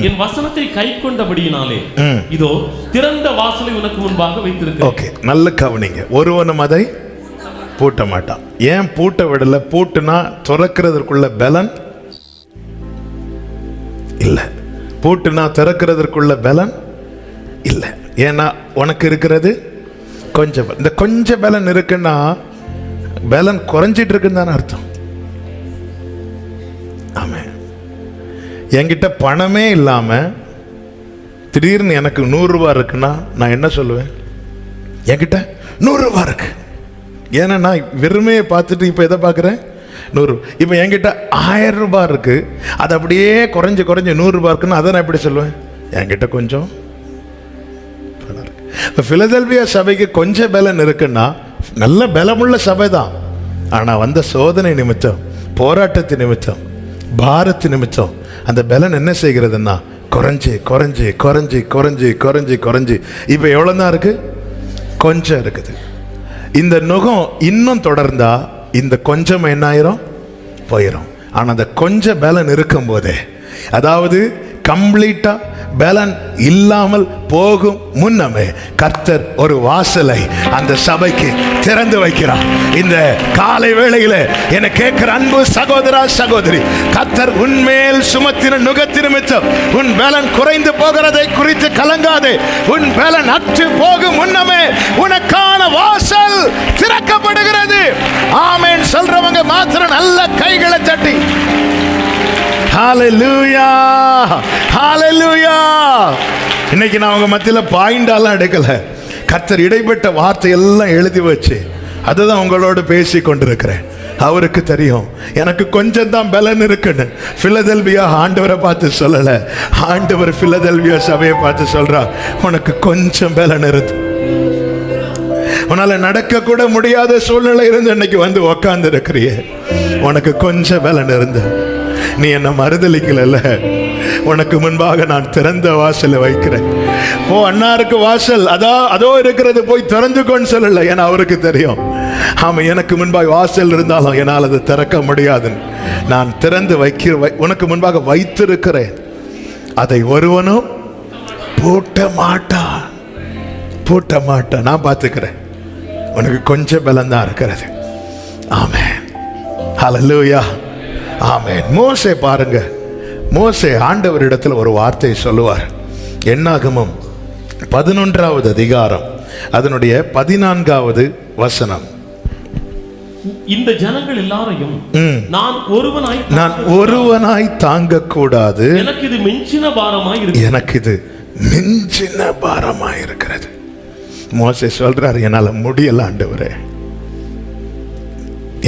என் வசனத்தை கை கொண்டபடியினாலே இதோ திறந்த வாசலை உனக்கு முன்பாக வைத்திருக்கிறேன். ஓகே, நல்ல கவனிங்க. ஒருவனும் அதை பூட்ட மாட்டான். ஏன் பூட்ட விடல? பூட்டுனா திறக்கிறதுக்குள்ள பலன் இல்லை. பூட்டுனா திறக்கிறதுக்குள்ள பலன் இல்லை. ஏன்னா உனக்கு இருக்கிறது கொஞ்சம் பலன். இந்த கொஞ்சம் பலன் இருக்குன்னா பலன் குறைஞ்சிட்டு இருக்குன்னு தானே அர்த்தம். ஆமே. என்கிட்ட பணமே இல்லாம திடீர்னு எனக்கு 100 ரூபாய் இருக்குன்னா நான் என்ன சொல்லுவேன்? என்கிட்ட 100 ரூபாய் இருக்கு. ஏன்னா நான் வெறுமையை பார்த்துட்டு இப்போ எதை பார்க்குறேன்? 100. இப்போ என்கிட்ட 1000 ரூபாய் இருக்கு, அது அப்படியே குறைஞ்சு 100 ரூபாய் இருக்குன்னு அதை நான் எப்படி சொல்லுவேன்? என்கிட்ட கொஞ்சம். பிலதெல்பியா சபைக்கு கொஞ்சம் பலன் இருக்குன்னா நல்ல பலமுள்ள சபை தான். ஆனால் வந்த சோதனை நிமித்தம், போராட்டத்து நிமித்தம், பாரத்து நிமித்தம் அந்த பலன் என்ன செய்கிறதுன்னா குறைஞ்சி குறைஞ்சி குறைஞ்சி குறைஞ்சி குறைஞ்சி குறைஞ்சி இப்போ எவ்வளோ தான் இருக்கு? கொஞ்சம் இருக்குது. இந்த நுகம் இன்னும் தொடர்ந்தா இந்த கொஞ்சம் என்ன ஆயிரும்? போயிடும். ஆனால் அந்த கொஞ்சம் பலன் இருக்கும் போதே, அதாவது கம்ப்ளீட்டா பலன் இல்லாமல் போகும் முன்னமே கர்த்தர் ஒரு வாசலை அந்த சபைக்கு திறந்து வைக்கிறார். இந்த காலை வேளையில என்னை கேட்கிற அன்பு சகோதரா சகோதரி, கர்த்தர் உன்மேல் சுமத்தின நுகத்தின் நிமித்தம் உன் பலன் குறைந்து போகிறதை குறித்து கலங்காதே. உன் பலன் அற்று போகும் முன்னமே உனக்கான வாசல் திறக்கப்படுகிறது. ஆமென் சொல்றவங்க மாத்திரம் நல்ல கைகளை தட்டி ஹalleluya ஹalleluya. இன்னைக்கு நான் உங்க மத்தியில பாயிண்டாலாம் எடுக்கல, கர்த்தர் இடைப்பட்ட வார்த்தை எல்லாம் எழுதி வச்சு அதுதான் உங்களோடு பேசி கொண்டிருக்கிறேன். அவருக்கு தெரியும் எனக்கு கொஞ்சம் தான் பலன் இருக்குன்னு. பிலதெல்பியா ஆண்டவரை பார்த்து சொல்லல, ஆண்டவர் பிலதெல்பியா சபையை பார்த்து சொல்றா, உனக்கு கொஞ்சம் பலன் இருக்கு. உன்னால நடக்க கூட முடியாத சூழ்நிலை இருந்து இன்னைக்கு வந்து உக்காந்து இருக்கிறியே, உனக்கு கொஞ்சம் பலன் இருந்து நீ என்ன மறுதலிக்கல. உனக்கு முன்பாக நான் திறந்த வாசலை வைக்கிறேன். ஓ அண்ணாருக்கு வாசல் அதோ இருக்கிறது, போய் திறந்துக்கோன்னு சொல்லல. ஏன்னா அவருக்கு தெரியும், ஆமா எனக்கு முன்பாக வாசல் இருந்தாலும் என்னால் அதை திறக்க முடியாதுன்னு. நான் திறந்து உனக்கு முன்பாக வைத்திருக்கிறேன், அதை ஒருவனும் பூட்ட மாட்டான். நான் பார்த்துக்கிறேன். உனக்கு கொஞ்சம் பலம் தான் இருக்கிறது. ஆமென் ஹல்லேலூயா ஆமென். மோசே பாருங்க, மோசே ஆண்டவரிடத்தில் ஒரு வார்த்தை சொல்லுவார். என்னாகமம் 11வது அதிகாரம் அதனுடைய 14வது வசனம். இந்த ஜனங்கள் எல்லாரையும் நான் ஒருவனாய் தாங்க கூடாது, எனக்கு இது மிஞ்சின பாரமாய் இருக்கிறது. மோசே சொல்றாரு, என்னால முடியல ஆண்டவரே.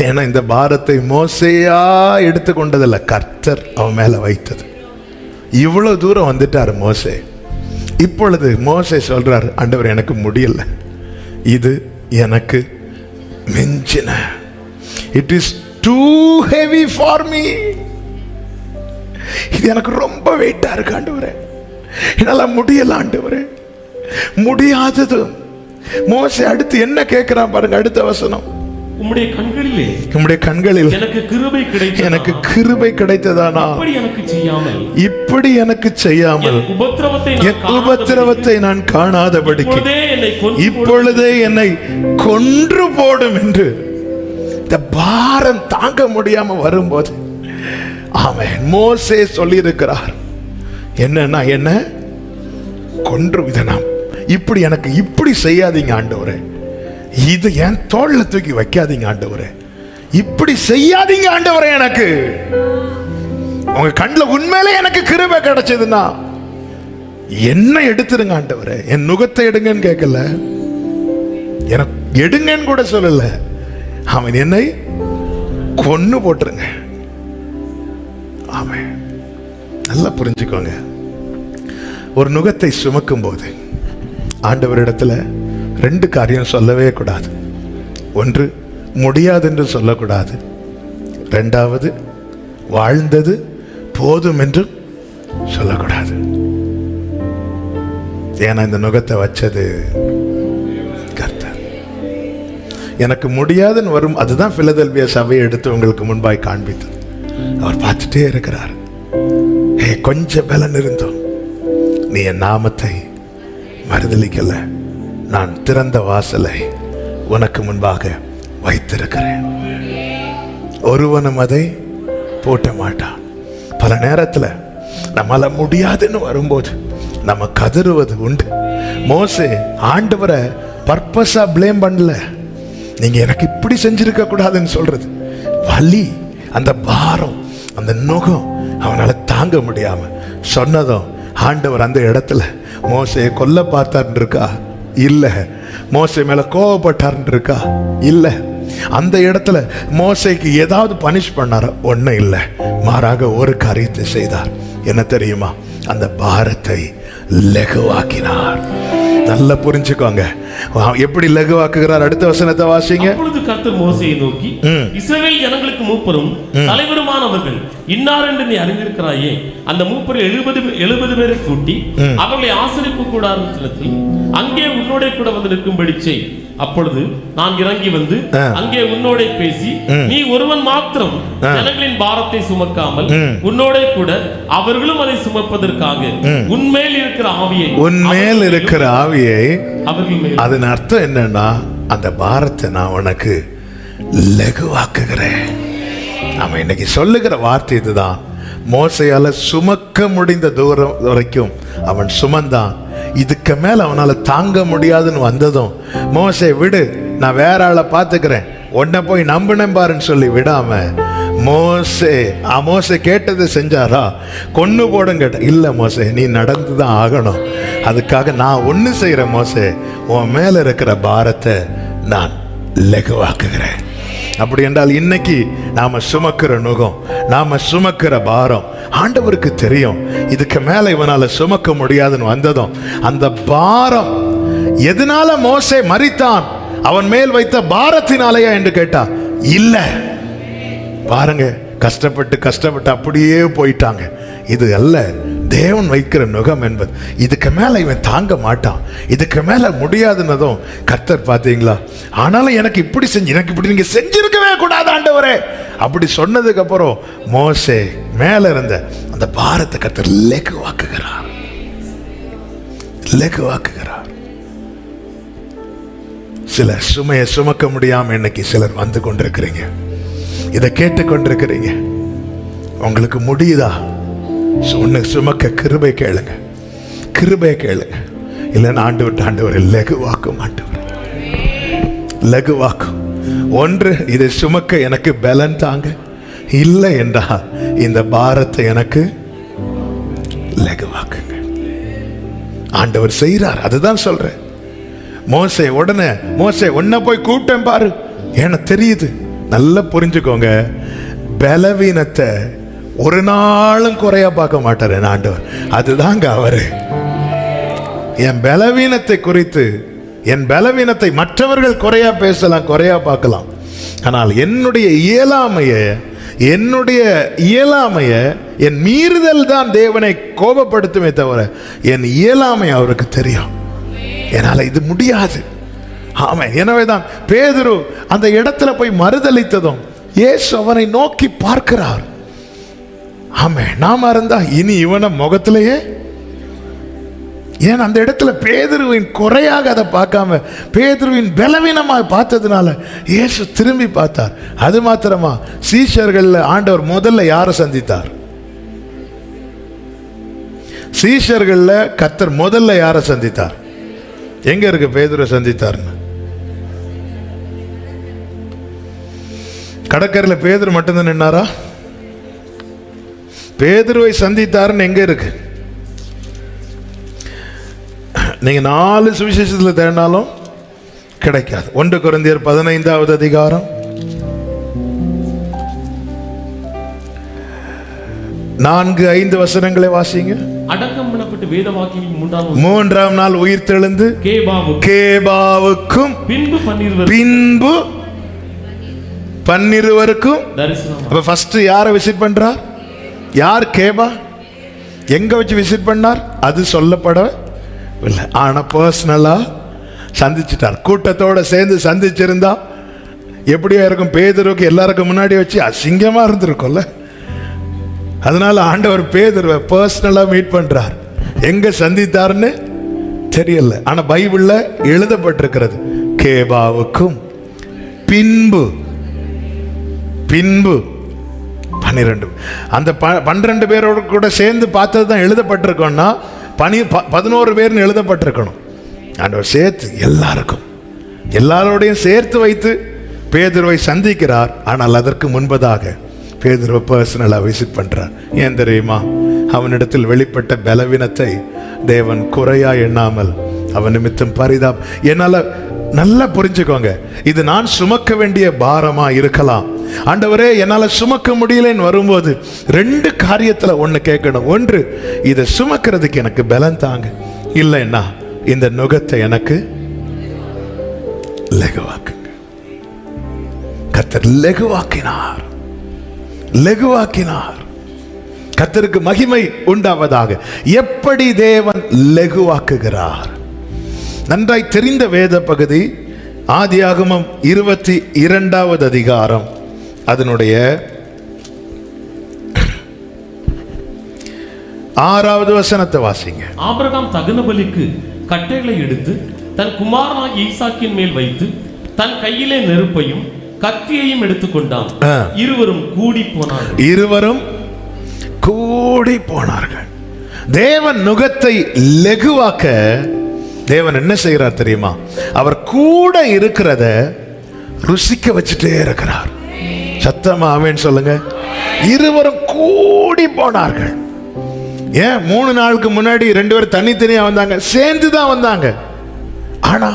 ஏன்னா இந்த பாரத்தை மோசேயா எடுத்துக்கொண்டதில்ல, கர்த்தர் அவன் மேல வைத்தது. இவ்வளவு தூரம் வந்துட்டாரு மோசே. இப்பொழுது மோசே சொல்றாரு, ஆண்டவர் எனக்கு முடியல, இது எனக்கு மிஞ்சின, it is too heavy for me. இது எனக்கு ரொம்ப வெயிட்டா இருக்கு ஆண்டவரே, என்னால முடியல ஆண்டவரே, முடியாதது. மோசே அடுத்து என்ன கேட்கிறான் பாருங்க, அடுத்த வசனம். உம்முடைய கண்களில் எனக்கு கிருபை கிடைத்ததானா, இப்படி எனக்கு செய்யாமல் என் உபத்திரவத்தை நான் காணாதபடிக்கு இப்பொழுதே என்னை கொன்று போடும் என்று இந்த பாரம் தாங்க முடியாம வரும்போது ஆமென் மோசே சொல்லி இருக்கிறார், என்னன்னா என்ன கொன்று விதனாம், இப்படி எனக்கு இப்படி செய்யாதீங்க ஆண்டவரே, இது என் தோள்ல தூக்கி வைக்காதீங்க ஆண்டவரே, இப்படி செய்யாதீங்க ஆண்டவரே, எனக்கு உங்க கண்ணுல உண்மையிலே எனக்கு கிருபை கிடைச்சதுன்னா என்ன எடுத்துருங்க ஆண்டவரே, என் நுகத்தை எடுங்கன்னு கேட்கல, எனக்கு எடுங்கன்னு கூட சொல்லல, அவன் என்னை கொன்னு போட்டுருங்க. ஆமென். நல்லா புரிஞ்சுக்கோங்க, ஒரு நுகத்தை சுமக்கும் போது ஆண்டவரிடத்துல 2 காரியம் சொல்லவே கூடாது. ஒன்று, முடியாது என்று சொல்லக்கூடாது. 2வது, வாழ்ந்தது போதும் என்று சொல்லக்கூடாது. ஏன்னா இந்த நுகத்தை வச்சது கர்த்தர். எனக்கு முடியாதுன்னு வரும், அதுதான் பிலதெல்பியா சபையை எடுத்து உங்களுக்கு முன்பாய் காண்பித்தது. அவர் பார்த்துட்டே இருக்கிறார், கொஞ்சம் பலன் இருந்தோம், நீ என் நாமத்தை மறுதலிக்கல, நான் திறந்த வாசலை உனக்கு முன்பாக வைத்திருக்கிறேன், ஒருவனும் அதை போட்ட மாட்டான். பல நேரத்தில் நம்மளால முடியாதுன்னு வரும்போது நம்ம கதறுவது உண்டு. மோசே ஆண்டவரை பர்பஸா பிளேம் பண்ணல, நீங்க எனக்கு இப்படி செஞ்சிருக்க கூடாதுன்னு சொல்றது, வலி, அந்த பாரம், அந்த நுகம் அவனால தாங்க முடியாம சொன்னதும் ஆண்டவர் அந்த இடத்துல மோசையை கொல்ல பார்த்தார்ன்னு இருக்கா? இல்ல. மோசே மேல கோவப்பட்டார்ன்னு இருக்கா? இல்ல. அந்த இடத்துல மோசைக்கு ஏதாவது பனிஷ் பண்ணார? ஒன்னும் இல்லை. மாறாக ஒரு காரியத்தை செய்தார். என்ன தெரியுமா? அந்த பாரத்தை லகுவாக்கினார். நல்லா புரிஞ்சுக்கோங்க, எப்படி லகுவாக்குகிறார்? அடுத்த வசனத்தை வாசிங்க. அப்பொழுது கர்த்தர் மோசேயை நோக்கி, இஸ்ரவேல் ஜனங்களுக்கு மூப்பரும் தலைவருமானவர்கள் இன்னார் என்று நீ அறிந்திருக்கிறாயே. அந்த மூப்பரில் 70 பேரை கூட்டி அவர்களை ஆசரிப்பு கூடாரத்தில் அங்கே உன்னோட கூட வந்து நிற்கும்படி செய். அப்பொழுது நான் இறங்கி வந்து அங்கே உன்னோட பேசி, நீ ஒருவன் மாத்திரம் ஜனங்களின் பாரத்தை சுமக்காமல் உன்னோட கூட அவர்களும் அதை சுமப்பதற்காக உன்மேல் இருக்கிற ஆவியை அவர்கள் மேல். அதன் அர்த்தம் என்னன்னா, அந்த பாரத்தை நான் உனக்கு லகுவாக்குகிறேன். நாம இன்னைக்கு சொல்லுகிற வார்த்தை இதுதான். மோசையால சுமக்க முடிந்த தூரம் வரைக்கும் அவன் சுமந்தான். இதுக்கு மேல அவனால தாங்க முடியாதுன்னு வந்ததும், மோசே விடு, நான் வேற ஆளை பார்த்துக்கிறேன், உன்னை போய் நம்பினேன் பாருன்னு சொல்லி விடாம, மோசே கேட்டதை செஞ்சாரா? கொன்னு போடும் கேட்ட, இல்ல மோசே நீ நடந்துதான் ஆகணும், அதுக்காக நான் ஒண்ணு செய்யறேன் மோசே, உன் மேல இருக்கிற பாரத்தை நான் லகுவாக்குகிறேன். அப்படி என்றால் இன்னைக்கு நாம சுமக்கிற நுகம், நாம சுமக்கிற பாரம் ஆண்டவருக்கு தெரியும். இதுக்கு மேல இவனால சுமக்க முடியாதுன்னு வந்ததும், அந்த பாரம் எதனால மோசே மரித்தான்? அவன் மேல் வைத்த பாரத்தினாலேயா என்று கேட்டா, இல்ல. பாருங்க, கஷ்டப்பட்டு அப்படியே போயிட்டாங்க. இது அல்ல தேவன் வைக்கிற நுகம் என்பது. இதுக்கு மேல இவன் தாங்க மாட்டான், இதுக்கு மேல முடியாதுன்னதும் கர்த்தர் பார்த்தீங்களா, ஆனாலும் எனக்கு இப்படி நீங்க செஞ்சிருக்கவே கூடாது ஆண்டவரே அப்படி சொன்னதுக்கு அப்புறம் மோசே மேல இருந்த அந்த பாரத்தை கர்த்தர் லகுவாக்குகிறார். சிலர் சுமையை சுமக்க முடியாம இன்னைக்கு சிலர் வந்து கொண்டிருக்கிறீங்க, இதை கேட்டு கொண்டிருக்கிறீங்க. உங்களுக்கு முடியுதா? ஒன்னு சுமக்க கிருபை கேளுங்க, இல்லைன்னா ஆண்டவர் லகுவாக்கும். லகுவாக்கும். ஒன்று, இதை சுமக்க எனக்கு பலன் தாங்க, இல்லை என்றால் இந்த பாரத்தை எனக்கு லகுவாக்குங்க. ஆண்டவர் செய்கிறார், அதுதான் சொல்றேன். மோசே உன்னை போய் கூப்பிட்டேன் பாரு, எனக்கு தெரியுது. நல்லா புரிஞ்சுக்கோங்க, பலவீனத்தை ஒரு நாளும் குறையா பார்க்க மாட்டார் என் ஆண்டவர். அதுதாங்க அவரு. என் பலவீனத்தை குறித்து, என் பலவீனத்தை மற்றவர்கள் குறையா பேசலாம், குறையா பார்க்கலாம். ஆனால் என்னுடைய இயலாமைய என் மீறுதல் தான் தேவனை கோபப்படுத்துமே தவிர என் இயலாமை அவருக்கு தெரியும். என்னால இது முடியாது. ஆமாம். எனவேதான் பேதுரு அந்த இடத்துல போய் மறுதலித்ததும் இயேசு அவனை நோக்கி பார்க்கிறார். ஆமே, நாம இருந்தா இனி இவனை முகத்திலேயே, ஏன் அந்த இடத்துல பேதுருவின் குறையாக அதை பார்க்காம பேதுருவின் பலவீனமாக பார்த்ததுனால இயேசு திரும்பி பார்த்தார். அது மாத்திரமா, சீஷர்கள்ல ஆண்டவர் முதல்ல யாரை சந்தித்தார்? சீஷர்கள்ல கர்த்தர் முதல்ல யாரை சந்தித்தார்? எங்க இருக்கு பேதுருவை சந்தித்தார்னு? கடற்கரையில் பேதுரு மட்டும்தான் நின்னாரா? பேதுருவை சந்தித்தாருன்னு எங்க இருக்கு? நீங்க 4 சுவிசேஷத்தில் தேடினாலும் கிடைக்காது. 1 கொரிந்தியர் 15வது அதிகாரம் 4-5 வசனங்களை வாசிங்க. அடக்கம் பண்ணப்பட்டு வேத வாக்கியம் 3ஆம் நாள் உயிர் தெழுந்து கேபாவுக்கும் பின்பு பன்னிருவருக்கும் தரிசனம். அப்ப ஃபர்ஸ்ட் யாரை விசிட் பண்றார்? யார் கேபா? எங்க வச்சு விசிட் பண்ணார்? அது சொல்லப்படவில்லை. ஆனா பர்சனலா சந்திச்சிட்டார். கூட்டத்தோட சேர்ந்து சந்திச்சிருந்தா எப்படியா இருக்கும்? பேதுருவுக்கு எல்லாருக்கும் முன்னாடி வச்சு அசிங்கமா இருந்திருக்கும்ல. அதனால ஆண்டவர் பேதுருவை பர்சனலா மீட் பண்றார். எங்க சந்தித்தார்னு தெரியல, ஆனா பைபிள்ல எழுதப்பட்டிருக்கிறது கேபாவுக்கும் பின்பு 12. அந்த 12 பேரோட கூட சேர்ந்து பார்த்தது தான் எழுதப்பட்டிருக்கோம்னா 11 பேர்னு எழுதப்பட்டிருக்கணும். ஆண்டவர் சேர்த்து எல்லாரோடையும் சேர்த்து வைத்து பேதுருவை சந்திக்கிறார். ஆனால் அதற்கு முன்பதாக பேதுருவை பர்சனலாக விசிட் பண்றார். ஏன் தெரியுமா? அவனிடத்தில் வெளிப்பட்ட பலவீனத்தை தேவன் குறையா எண்ணாமல் அவன் நிமித்தம் பரிதாபம். என்னால நல்லா புரிஞ்சுக்கோங்க, இது நான் சுமக்க வேண்டிய பாரமா இருக்கலாம். ஆண்டவரே என்னால சுமக்க முடியலன்னு வரும்போது 2 காரியத்துல ஒண்ணு கேட்கணும். ஒன்று, இதை சுமக்கிறதுக்கு எனக்கு பலன் தாங்க, இல்லைன்னா இந்த நுகத்தை எனக்கு லகுவாக்குங்க. கர்த்தர் லகுவாக்கினார், லகுவாக்கினார். கர்த்தருக்கு மகிமை உண்டாவதாக. எப்படி தேவன் லகுவாக்குகிறார்? நன்றாய் தெரிந்த வேத பகுதி ஆதியாகமம் 22வது அதிகாரம், அதனுடைய 6வது வசனத்தை வாசிங்க. ஆபிரகாம் தகன பலிக்கு கட்டைகளை எடுத்து தன் குமாரனாகிய ஈசாக்கின் மேல் வைத்து தன் கையிலே நெருப்பையும் கத்தியையும் எடுத்துக்கொண்டான். இருவரும் கூடி போனார்கள். இருவரும் கூடி போனார்கள். தேவன் நுகத்தை லகுவாக்க தேவன் என்ன செய்கிறார் தெரியுமா? அவர் கூட இருக்கிறத ருசிக்க வச்சுட்டே இருக்கிறார். சத்தமா ஆமென் சொல்லுங்க. இருவரும் கூடி போனார்கள். ஏன் 3 நாளுக்கு முன்னாடி 2 பேரும் தனித்தனியா வந்தாங்க, சேர்ந்து தான் வந்தாங்க. ஆனா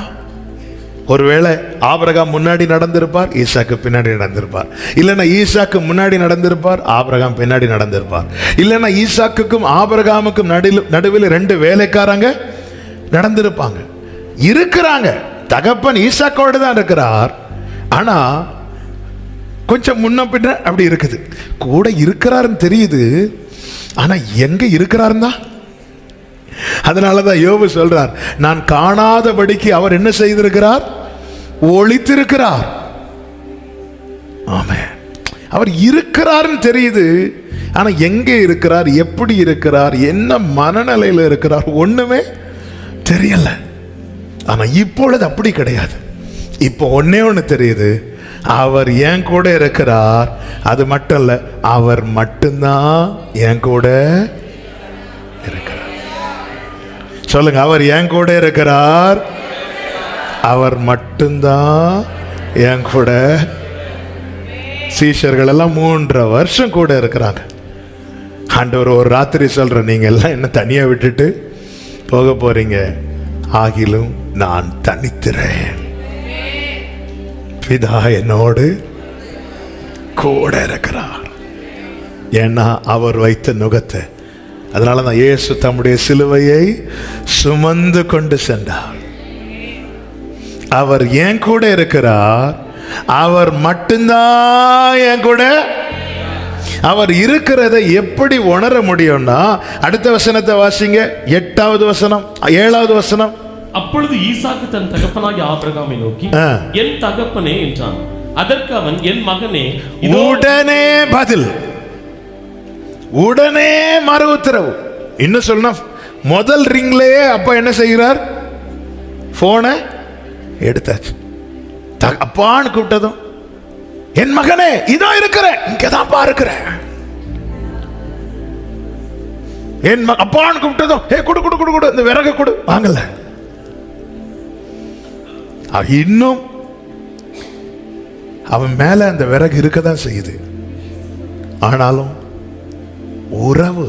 ஒருவேளை ஆபிரகாம் முன்னாடி நடந்திருப்பார், ஈசாக்கு பின்னாடி நடந்திருப்பார். இல்லைன்னா ஈசாக்கு முன்னாடி நடந்திருப்பார், ஆபிரகாம் பின்னாடி நடந்திருப்பார். இல்லைன்னா ஈசாக்குக்கும் ஆபிரகாமுக்கும் நடுவில் 2 வேலைக்காரங்க நடந்திருப்பாங்க. இருக்கிறாங்க. தகப்பன் ஈசாக்கோடு தான் இருக்கிறார். ஆனா கொஞ்சம் முன்ன பின்ன அப்படி இருக்குது. கூட இருக்கிறாருன்னு தெரியுது, ஆனா எங்க இருக்கிறாருன்னா, அதனாலதான் யோபு சொல்றார், நான் காணாதபடிக்கு அவர் என்ன செய்திருக்கிறார்? ஒளித்திருக்கிறார். ஆமென். அவர் இருக்கிறார்னு தெரியுது, ஆனா எங்க இருக்கிறார், எப்படி இருக்கிறார், என்ன மனநிலையில் இருக்கிறார் ஒண்ணுமே தெரியல. ஆனா இப்பொழுது அப்படி கிடையாது. இப்போ ஒன்னே ஒண்ணு தெரியுது, அவர் என் கூட இருக்கிறார். அது மட்டும் இல்ல, அவர் மட்டும்தான் என் கூட இருக்கிறார். சொல்லுங்க, அவர் என் கூட இருக்கிறார், அவர் மட்டும்தான் என் கூட. சீஷர்கள் எல்லாம் 3.5 வருஷம் கூட இருக்கிறாங்க. ஆண்டவர் ஒரு ராத்திரி சொல்ற, நீங்க எல்லாம் என்ன தனியா விட்டுட்டு போக போறீங்க, ஆகிலும் நான் தனித்திறேன், பிதா என்னோடு கூட இருக்கிறார். ஏன்னா அவர் வைத்த நுகத்தை. அதனால தான் இயேசு தம்முடைய சிலுவையை சுமந்து கொண்டு சென்றார். அவர் என் கூட இருக்கிறார், அவர் மட்டும்தான் என் கூட. அவர் இருக்கிறதை எப்படி உணர முடியும்னா, அடுத்த வசனத்தை வாசிங்க. 8வது வசனம், 7வது வசனம். அப்பொழுது ஈசாக்கு தன் தகப்பனாகிய ஆபிரகாமை நோக்கி, என் தகப்பனே என்றான். அதற்கு அவன், என் மகனே. உடனே பதில், உடனே மறு உத்தரவு. இன்னும் சொன்னா, முதல் ரிங்லயே அப்பா என்ன செய்கிறார்? போனை எடுத்தாச்சு. அப்பான்னு கூப்பிட்டதும், என் மகனே இதோ இருக்கிறேன், இங்கதான் இருக்கிறேன். என் அப்பான்னு கூப்பிட்டதும், ஏ குடு குடு குடு குடு, இந்த விறகு கொடு, வாங்கல. இன்னும் அவன் மேல அந்த விறகு இருக்கதான் செய்யுது. ஆனாலும் உறவு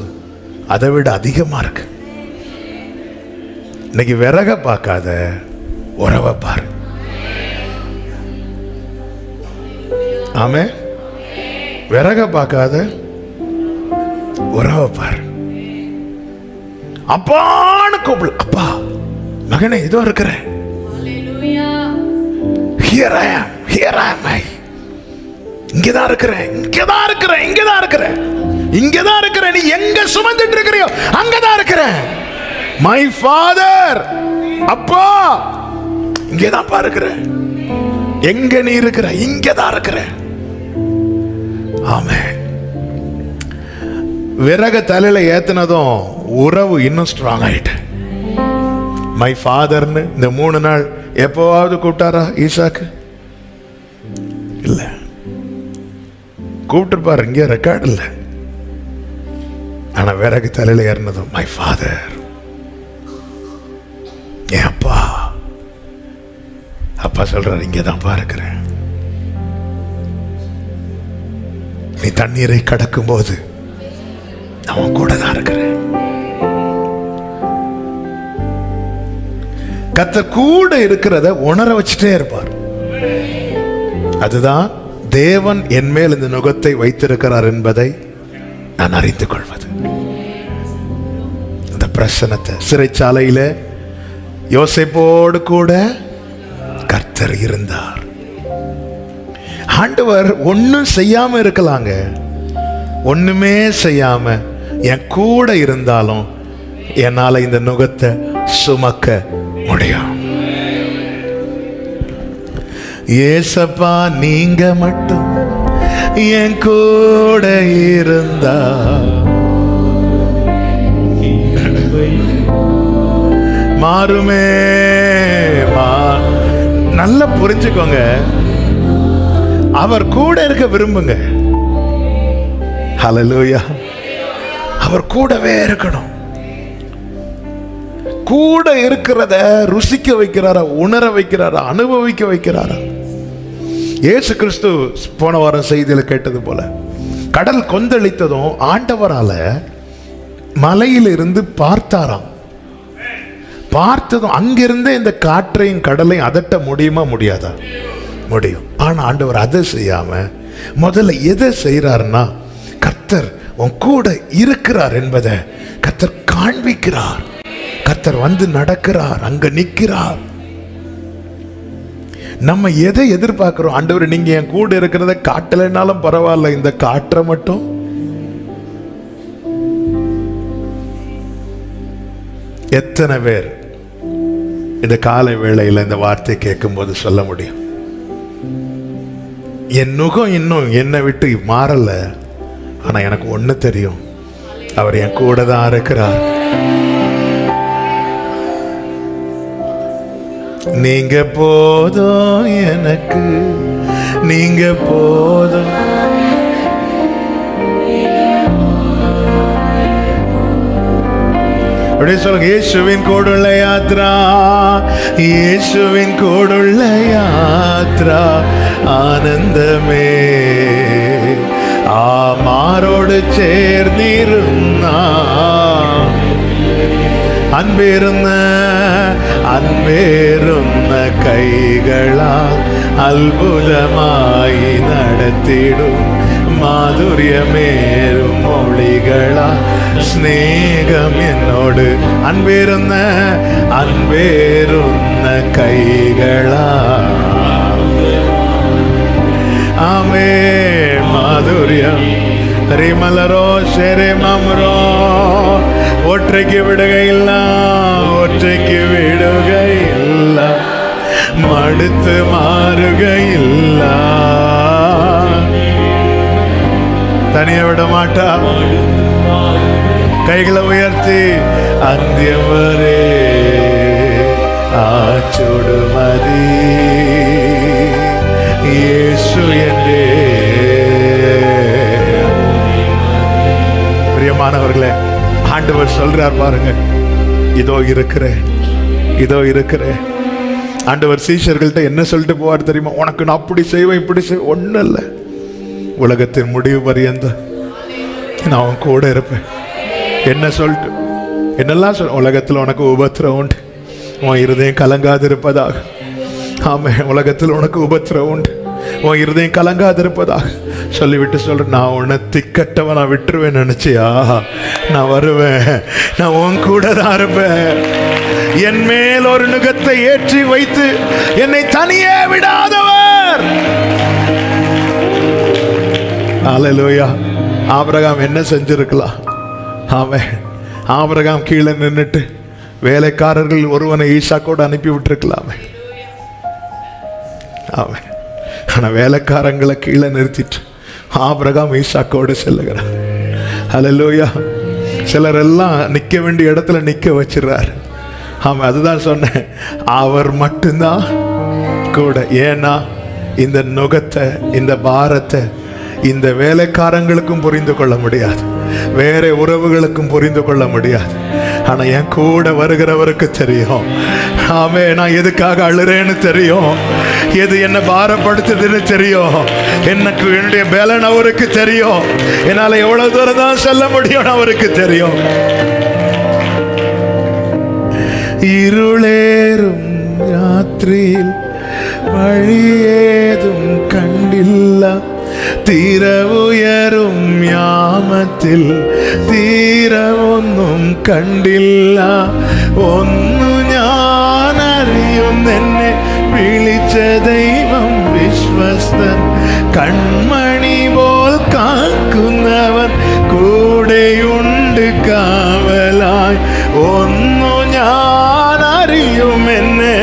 அதை விட அதிகமா இருக்கு. இன்னைக்கு விறக பார்க்காத, உறவை பாரு. ஆமே. விறக பார்க்காத, உறவை பாரு. அப்பான்னு கூப்பிடு, அப்பா மகனே இதோ இருக்கிறேன். Here I am, here I am. இங்கதான் இருக்கிறேன், இங்கதான் இருக்கிறேன், இங்கதான் இருக்கிறேன், இங்கதான் இருக்கிறேன். நீ எங்க சுமந்துட்டு இருக்கிறியோ அங்கதான் இருக்கிறேன். மை ஃபாதர், அப்பா இங்கதான் இருக்கிறேன். எங்க நீ இருக்கிற? இங்கதான் இருக்கிறேன். ஆமென். விறக தலையில ஏத்தினதும் உறவு இன்னும் ஸ்ட்ராங் ஆயிட்டு. மை ஃபாதர்னு இந்த 3 நாள் எப்போவாவது கூப்பிட்டாரா ஈசாக்கு? இல்ல. கூப்பிட்டுருப்பாரு, இங்கே ரெக்கார்ட் இல்ல. ஆனா விறகு தலையில ஏறினதும் மை ஃபாதர், என் அப்பா. அப்பா சொல்றாரு, இங்கதான் இருக்கிறேன். நீ தண்ணீரை கடக்கும் போது அவன் கூட தான் இருக்கிறேன். கர்த்தர் கூட இருக்கிறத உணர வச்சுட்டே இருப்பார். அதுதான் தேவன் என் மேல் இந்த நுகத்தை வைத்திருக்கிறார் என்பதை நான் அறிந்து கொள்வது. இந்த பிரசனத்தை சிறைச்சாலையில யோசேப்போடு கூட கர்த்தர் இருந்தார். ஆண்டவர் ஒன்னும் செய்யாம இருக்கலாங்க, ஒண்ணுமே செய்யாம என் கூட இருந்தாலும் என்னால இந்த நுகத்தை சுமக்க முடியும். ஏசப்பா நீங்க மட்டும் என் கூட இருந்தா மாறுமே. நல்லா புரிஞ்சுக்கோங்க, அவர் கூட இருக்க விரும்புங்க. ஹல்லேலூயா. அவர் கூடவே இருக்கணும். கூட இருக்கிறத ருசிக்க வைக்கிறாரா, உணர வைக்கிறாரா, அனுபவிக்க வைக்கிறாரா? இயேசு கிறிஸ்து போன வாரம் செய்தியில கேட்டது போல, கடல் கொந்தளித்ததும் ஆண்டவரால மலையிலிருந்து பார்த்தாராம். பார்த்ததும் அங்கிருந்தே இந்த காற்றையும் கடலையும் அதட்ட முடியுமா, முடியாதா? முடியும். ஆனா ஆண்டவர் அதை செய்யாம முதல்ல எதை செய்யறாருன்னா, கர்த்தர் உன் கூட இருக்கிறார் என்பதை கர்த்தர் காண்பிக்கிறார். கர்த்தர் வந்து நடக்கிறார், அங்க நிற்கிறார். நம்ம எதை எதிர்பார்க்கிறோம்? ஆண்டவர் நீங்க என் கூட இருக்கிறத காட்டலைனாலும் பரவாயில்ல, இந்த காற்றை மட்டும். எத்தனை பேர் இந்த காலை வேளையில் இந்த வார்த்தை கேட்கும் போது சொல்ல முடியும், என் நுகம் இன்னும் என்னை விட்டு மாறல, ஆனா எனக்கு ஒண்ணு தெரியும், அவர் என் கூட தான் இருக்கிறார். நீங்க போதும் எனக்கு, நீங்க போதும். அப்படியே சொல்லுங்க, இயேசுவின் கூடுள்ள யாத்ரா, இயேசுவின் கூடுள்ள யாத்ரா ஆனந்தமே. ஆமாரோடு சேர்ந்திருந்தா அன்பேருந்த அன்பேருந்த கைகளால் அற்புதமாய் நடத்திடும் மாதுரியமேறும் மொழிகளா ஸ்நேகம் என்னோடு அன்பேருந்த அன்பேருந்த கைகளா. ஆமே மாதுரியம் ரிமலரோ ஷெரே மம்ரோ. ஒற்றைக்கு விடுகையில்ல, ஒற்றைக்கு விடுகையில்ல, மடுத்து மாறுகையில்ல, தனிய விட மாட்டா. கைகளை உயர்த்தி அந்தியம் வரே ஆச்சுடுமதி இயேசு என்றே. பிரியமானவர்களே, ஆண்டவர் சொல்றார் பாருங்க, இதோ இருக்கிறேன், இதோ இருக்கிறேன். ஆண்டவர் சீஷர்கள்ட்ட என்ன சொல்லிட்டு போவார் தெரியுமா? உனக்கு நான் அப்படி செய்வேன், இப்படி செய்வேன். ஒன்றும் இல்லை, உலகத்தின் முடிவு பரியந்த நான் அவன் கூட இருப்பேன். என்ன சொல்லிட்டு என்னெல்லாம் சொல், உலகத்தில் உனக்கு உபத்திரம் உண்டு, உன் இருதயம் கலங்காது இருப்பதாக. ஆமே, உலகத்தில் உனக்கு உபத்திரம் உண்டு, உன் இருதயம் கலங்காது இருப்பதாக சொல்லிவிட்டு சொல்றேன், நான் உன்னை திக்கட்டவன் நான் விட்டுருவேன் நினைச்சியா? நான் வருவேன், நான் உன் கூட தான் இருப்பேன். என் மேல் ஒரு நுகத்தை ஏற்றி வைத்து என்னை தனியே விடாதவர். அல்லேலூயா. ஆபிரகாம் என்ன செஞ்சிருக்கலாம்? ஆமென். ஆபிரகாம் கீழே நின்றுட்டு வேலைக்காரர்கள் ஒருவனை ஈசாக்கோடு அனுப்பி விட்டுருக்கலாமே. ஆமென். ஆனா வேலைக்காரங்களை கீழே நிறுத்திட்டு ஆபிரகாம் ஈசாக்கோடு செல்லுகிறார். அல்லேலூயா. சிலர் எல்லாம் நிக்க வேண்டிய இடத்துல நிக்க வச்சிடறாரு. ஆமா, அதுதான் சொன்னேன், அவர் மட்டும்தான் கூட. ஏன்னா இந்த நுகத்தை, இந்த பாரத்தை இந்த வேலைக்காரங்களுக்கும் புரிந்து கொள்ள முடியாது, வேற உறவுகளுக்கும் புரிந்து கொள்ள முடியாது. ஆனா என் கூட வருகிறவருக்கு தெரியும். ஆமே, நான் எதுக்காக அழுறேன்னு தெரியும், எது என்ன பாரப்படுத்துதுன்னு தெரியும், எனக்கு என்னுடைய பலன் அவருக்கு தெரியும், என்னால எவ்வளவு தூரம் தான் செல்ல முடியும் அவருக்கு தெரியும். இருளேறும் ராத்திரியில் வழியேதும் கண்டில்ல, തീര ഉയരും യാമത്തിൽ തീരമൊന്നും കണ്ടില്ല. ഒന്നു ഞാൻ അറിയുന്നെന്നെ விழிச்ச தெய்வம் விஸ்வஸ்தன், கண்மணி போல் കാക്കുന്നവൻ, കൂടെയുണ്ട് കാവലായി, ഒന്നു ഞാൻ അറിയുമെന്നെ.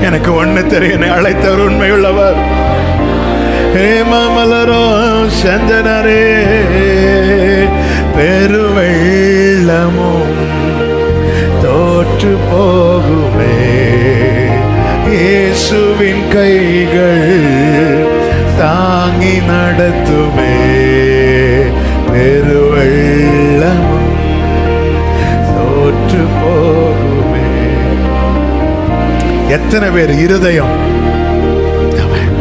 எனக்கு ஒண்ணு தெரியும், என்னை அழைத்தவர் உண்மையுள்ளவர். ஹேமமலரோ சந்தனரே, பெருவெள்ளமும் தோற்று போகுமே, இயேசுவின் கைகள் தாங்கி நடத்துமே. பெருவெள்ளமும் தோற்று போகுமே. எத்தனை பேர் இருதயம்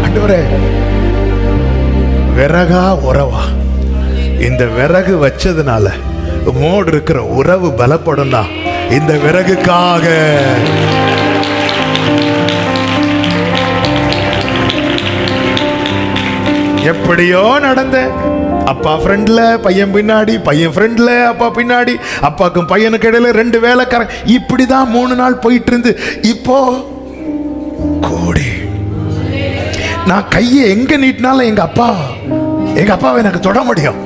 ஆண்டவரே விறகா உறவா, இந்த விறகு வச்சதுனால மோடு இருக்கிற உறவு பலப்படும்னா இந்த விறகுக்காக எப்படியோ நடந்த அப்பா ஃப்ரெண்ட்ல பையன் பின்னாடி, பையன் ஃப்ரெண்ட்ல அப்பா பின்னாடி, அப்பாக்கும் பையனுக்கு இடையில 2 வேலைக்காரன், இப்படிதான் 3 நாள் போயிட்டு இருந்து இப்போ கூடி நான் கையை எங்க நீட்டினாலும் எங்க அப்பாவை எனக்கு தொட முடியும்.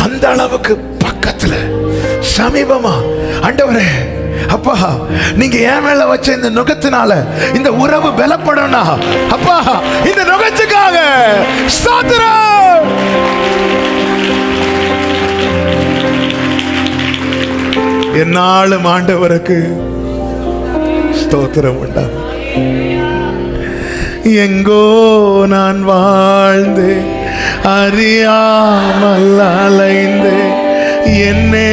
அந்த அளவுக்கு பக்கத்துல சமீபமா. ஆண்டவரே அப்பா, நீங்க என் மேல வச்ச இந்த நுகத்தினால இந்த உறவு பலப்படணும்னா அப்பா, இந்த நுகத்துக்காக ஸ்தோத்திரம். என்னாலும் ஆண்டவருக்கு ஸ்தோத்திரம் உண்டாகும். எங்கோ நான் வாழ்ந்து அறியாமல் அலைந்து என்னே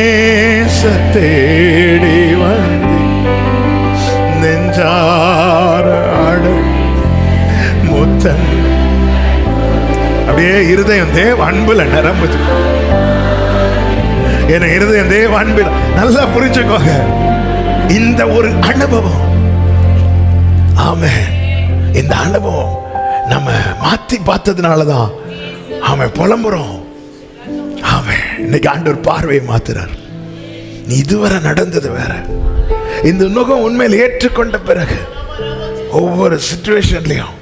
சத்தேடி வந்து நெஞ்சார ஆடு முத்தன். அப்படியே இருதயம் தேவ அன்புல நிரம்புது. என் இருதயம் தேவ அன்புல. நல்லா புரிஞ்சுக்கோங்க, இந்த ஒரு அனுபவம், ஆமென், இந்த அனுபவம் நம்ம மாத்தி பார்த்ததுனாலதான் அவன் புலம்புறோம். அவன் இன்னைக்கு ஆண்டவர் பார்வையை மாத்துறார். நீ இதுவரை நடந்தது வேற. இந்த நுகம் உண்மையில் ஏற்றுக்கொண்ட பிறகு ஒவ்வொரு சிச்சுவேஷன்லயும்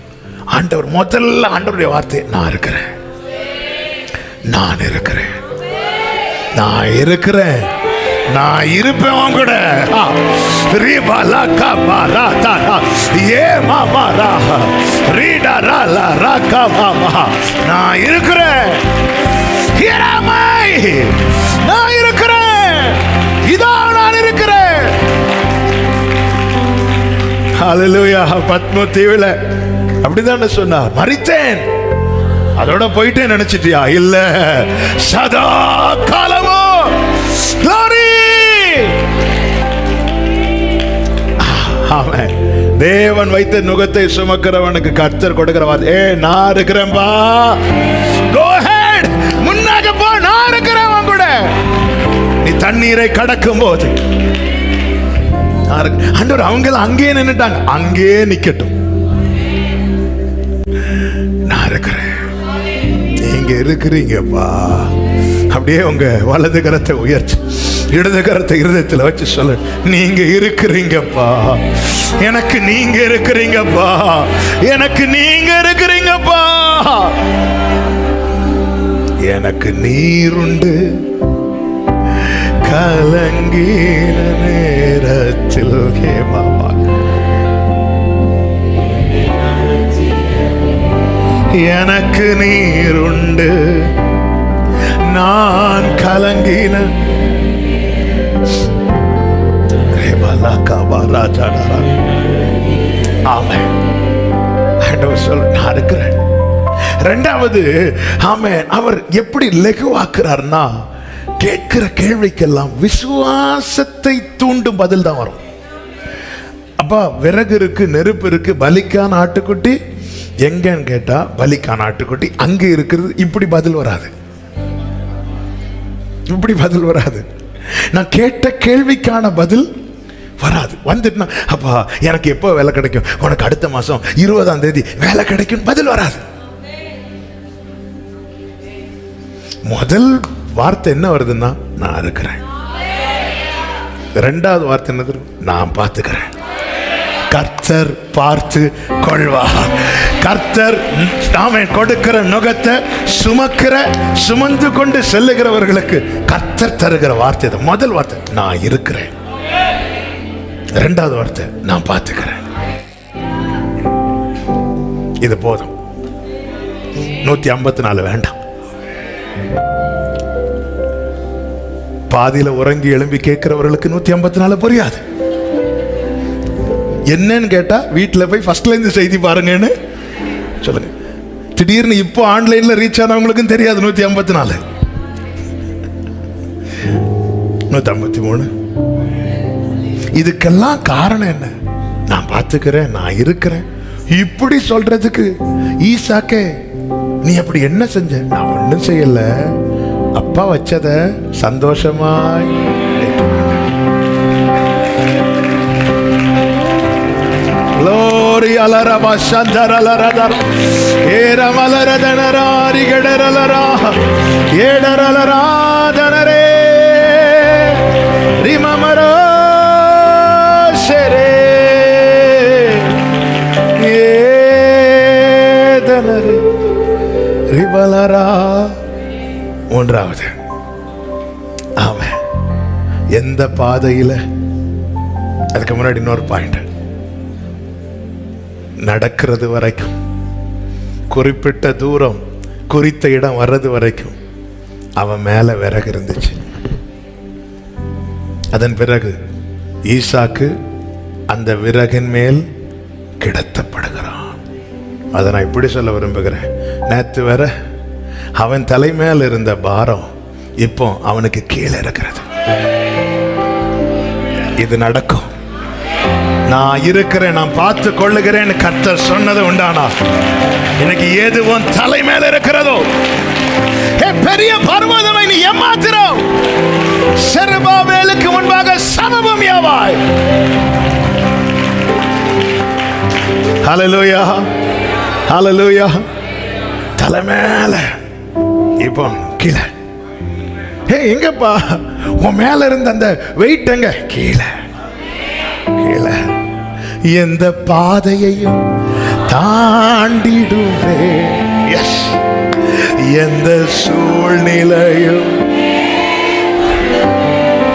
ஆண்டவர் முதல்ல ஆண்டவருடைய வார்த்தை, நான் இருக்கிறேன், நான் இருக்கிறேன், நான் இருக்கிறேன், நான் இருப்பேன் உன் கூட. நான் இருக்கிறேன், நான் இருக்கிறேன், இதான் நான் இருக்கிறேன். ஹல்லேலூயா. பத்ம தீவுல அப்படிதான் சொன்னார், மரித்தேன் அதோட போயிட்டே நினைச்சிட்டியா? இல்ல, சதா காலமோ தேவன் வைத்த நுகத்தை சுமக்கிறவனுக்கு கர்த்தர் கொடுக்கிற வார்த்தை, நான் இருக்கிறேன்பா, go ahead, முன்னாக போ, நான் இருக்கிறேன் கூட. நீ தண்ணீரை கடக்கும் போது ஆண்டவர் அவங்க அங்கேயே நின்னுட்டாங்க, அங்கேயே நிக்கட்டும், நான் இருக்கிறேன், நீங்க இருக்கிறீங்கப்பா. அப்படியே உங்க வலது கரத்தை உயர்ச்சி இடது கரத்தை இருதயத்தில் வச்சு சொல்ல, நீங்க இருக்கிறீங்கப்பா, எனக்கு நீங்க இருக்கிறீங்கப்பா, எனக்கு நீங்க இருக்கிறீங்கப்பா, எனக்கு நீருண்டு கலங்கின நேரத்தில். கேமாமா, எனக்கு நீருண்டு நான் கலங்கின. இரண்டாவது, ஆமென், அவர் எப்படி லெகுவாக்குறார்னா, கேட்கிற கேள்விக்கெல்லாம் விசுவாசத்தை தூண்டும் பதில் தான் வரும். அப்பா, விறகு இருக்கு, நெருப்பு இருக்கு, பலிக்கான ஆட்டுக்குட்டி எங்கன்னு கேட்டா பலிக்கான ஆட்டுக்குட்டி அங்க இருக்கிறது. இப்படி பதில் வராது, இப்படி பதில் வராது. நான் கேட்ட கேள்விக்கான பதில் வராது. வந்துட்டுனா, அப்பா எனக்கு எப்போ வேலை கிடைக்கும், உனக்கு அடுத்த மாசம் 20ஆம் தேதி வேலை கிடைக்கும், பதில் வராது. முதல் வார்த்தை என்ன வருதுன்னா, நான் இருக்கிறேன். 2வது வார்த்தை என்னது? நான் பார்த்துக்கிறேன். கர்த்தர் பார்த்து கொள்வார். கர்த்தர் நாம கொடுக்கிற நுகத்தை சுமந்து கொண்டு செல்லுகிறவர்களுக்கு கர்த்தர் தருகிற வார்த்தை. முதல் வார்த்தை நான் இருக்கிறேன், இரண்டாவது வார்த்தை நான் பார்த்துக்கிறேன். இது போதும். 154 வேண்டாம். பாதியில உறங்கி எழும்பி கேட்கிறவர்களுக்கு 154 புரியாது. என்னன்னு கேட்டா வீட்டில் போய் ஃபர்ஸ்ட்ல இருந்து செய்தி பாருங்கன்னு சொல்லுங்க. திடீர்னு இப்போ ஆன்லைன்ல ரீச் ஆனவங்களுக்கும் தெரியாது 154. 153. இதுக்கெல்லாம் காரணம் என்ன? நான் பார்த்துக்கிறேன், நான் இருக்கிறேன் இப்படி சொல்றதுக்கு ஈசாக்கே நீ அப்படி என்ன செஞ்ச? நான் ஒன்றும் செய்யல, அப்பா வச்சத சந்தோஷமாய் மூன்றாவது, ஆமா, எந்த பாதையில, அதுக்கு முன்னாடி இன்னொரு பாயிண்ட், நடக்கிறது வரைக்கும், குறிப்பிட்ட தூரம் குறித்த இடம் வர்றது வரைக்கும் அவன் மேல விறகு இருந்துச்சு. அதன் பிறகு ஈசாக்கு அந்த விறகின் மேல் கிடத்தப்படுகிறான். அதை நான் இப்படி சொல்ல விரும்புகிறேன். நேற்று வர அவன் தலைமையில் இருந்த பாரம் இப்போ அவனுக்கு கீழே இருக்கிறது. இது நடக்கும். நான் இருக்கிறேன், நான் பார்த்து கொள்ளுகிறேன் கர்த்தர் சொன்னது உண்டானா எனக்கு எதுவும் தலை மேல இருக்கிறதோ, பெரிய பர்வதமை நீ ஏமாத்திரம் செருபாபேலுக்கு முன்பாக சமபூமியாவாய். ஹல்லேலூயா, ஹல்லேலூயா. தலை மேல இப்போ கீழே. எங்கப்பா உன் மேல இருந்த அந்த வெயிட் எங்க? கீழே, கீழே. எந்த பாதையையும் தாண்டிடுவே, எந்த சூழ்நிலையும்.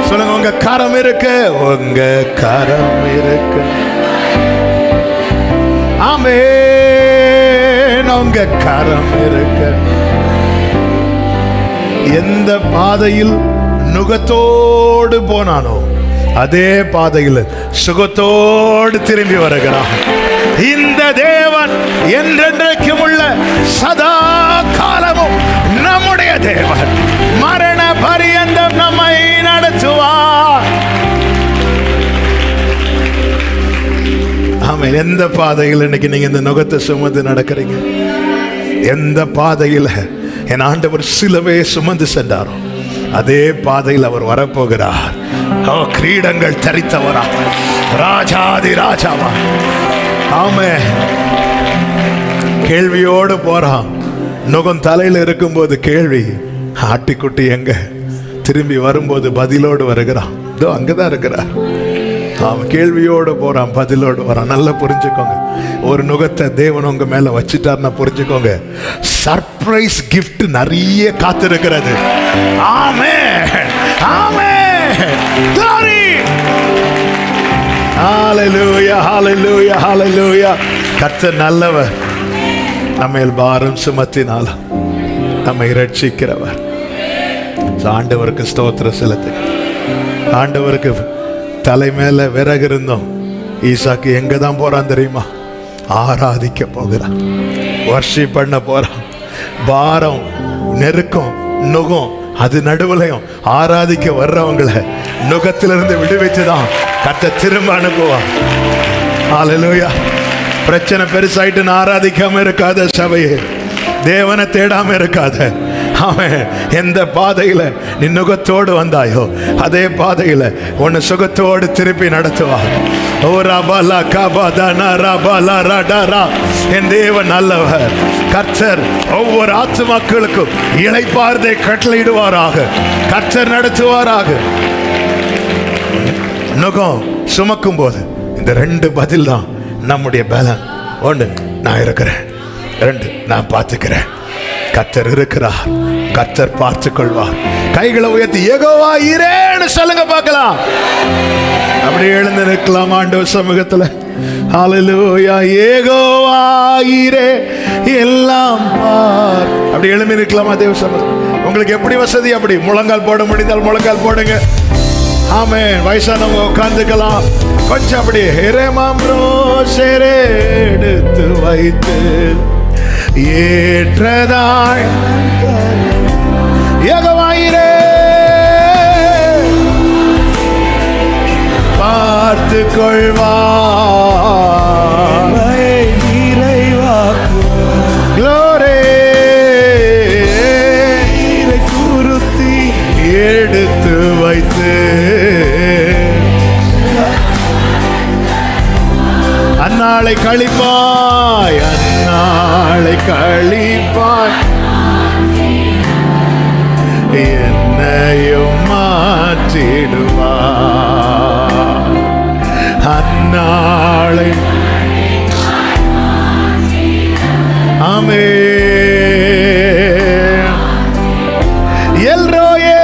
சொல்லுங்க, உங்க கரம் இருக்கு, உங்க கரம் இருக்கு. ஆமென், உங்க கரம் இருக்கு. எந்த பாதையில் நுகத்தோடு போனானோ அதே பாதையில் சுகத்தோடு திரும்பி வருகிறான். இந்த தேவன் என்றென்றைக்கும் உள்ள சதா காலமும் நம்முடைய தேவன். மரண பரியந்தம் நம்மை நடத்துவார். ஆமா, எந்த பாதையில் இன்னைக்கு நீங்க இந்த நுகத்தை சுமந்து நடக்கிறீங்க, எந்த பாதையில் என் ஆண்டவர் சிலுவையை சுமந்து சென்றாரோ அதே பாதையில் அவர் வரப்போகிறார். கிரீடங்கள் தரித்தவரா, ராஜாதி ராஜாவா. ஆமே, கேள்வியோடு போறான். நுகம் தலையில் இருக்கும்போது கேள்வி, ஆட்டிக்குட்டி எங்க? திரும்பி வரும்போது பதிலோடு வருகிறான். இதோ அங்கதான் இருக்கிறார். அவன் கேள்வியோடு போறான், பதிலோடு வரான். நல்லா புரிஞ்சுக்கோங்க, ஒரு நுகத்தை தேவன் உங்க மேல வச்சுட்டாருன்னா புரிஞ்சுக்கோங்க, சர்ப்ரைஸ் கிஃப்ட் நிறைய காத்திருக்கிறது. ஆமென், ஆமென், glory, hallelujah, hallelujah, hallelujah. கர்த்தர் நல்லவர், நம்மேல் பாரம் சுமத்தினாலும் நம்மை இரட்சிக்கிறவர். ஆண்டவருக்கு ஸ்தோத்திரம் செலுத்து. ஆண்டவருக்கு தலை மேல விறகு இருந்தோம். ஈசாக்கு எங்க தான் போறான் தெரியுமா? ஆராதிக்க போகிறான், வர்ஷிப் பண்ண போறான். பாரம், நெருக்கம், நுகம், அது நடுவுலையும் ஆராதிக்க வர்றவங்களை நுகத்திலிருந்து விடுவிச்சுதான் கர்த்தர் திரும்ப அனுப்புவான். ஹல்லேலூயா. பிரச்சனை பெருசாயிட்டு ஆராதிக்காம இருக்காத சபையே, தேவனை தேடாம இருக்காத. அவன் எந்த பாதையில நீ நுகத்தோடு வந்தாயோ அதே பாதையில உன்னை சுகத்தோடு திருப்பி நடத்துவார். என் தேவன் நல்லவர். கர்த்தர் ஒவ்வொரு ஆத்துமாக்களுக்கும் இளைப்பாறுதலை கட்டளையிடுவாராக, கர்த்தர் நடத்துவாராக. நுகம் சுமக்கும் போது இந்த 2 பதில் தான் நம்முடைய பலன். 1, நான் இருக்கிறேன். 2, நான் பார்த்துக்கிறேன். கர்த்தர் இருக்கிறார், கர்த்தர் பார்த்துக் கொள்வார். கைகளை உயர்த்தி யெகோவா ஈரேன்னு சொல்லுங்க பார்க்கலாம். அப்படி எழுந்து நிற்கலாம் ஆண்டவர் சமூகத்துல. ஹல்லேலூயா. யெகோவா ஈரே எல்லாம் பார். அப்படி எழும்பி நிற்கலாமா தேவ சமூகம்? உங்களுக்கு எப்படி வசதி அப்படி முழங்கால் போட முடிந்தால் முழங்கால் போடுங்க. ஆமென். வயசானவங்க உட்கார்ந்துக்கலாம். கொஞ்சம் அப்படி எடுத்து வைத்து ஏற்றதாய் யெகோவா ஈரே பார்த்து கொள்வார். க்ளோரி குருத்தி எடுத்து வைத்து அந்நாளை கழிப்பாய், அந்நாளை கழிப்பாய், என்னையும் மாற்றிடுவார். அந்நாளை ஆமென். எல்ரோயே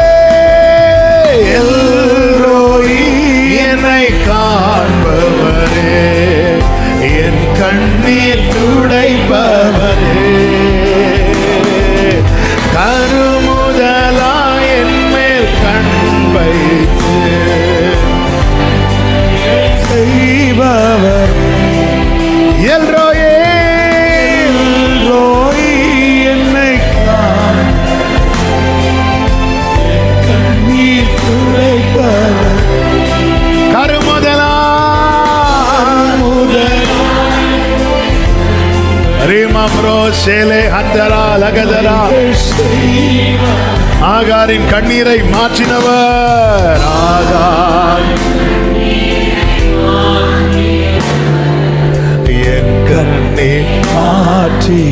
எல்ரோயி என்னை காண்பவரே, என் கண்ணீர் துடைப்பவரே, கருமுதலா என் மேல் கண் வைத்து செய்பவர். எல்ரோயே எல்ரோயி என்னை கண்ணீர் துடைப்பவர், கருமுதலா ஆகாரின் கண்ணீரை மாற்றினவர். ஆகார் என் கண்ணீர் மாற்றி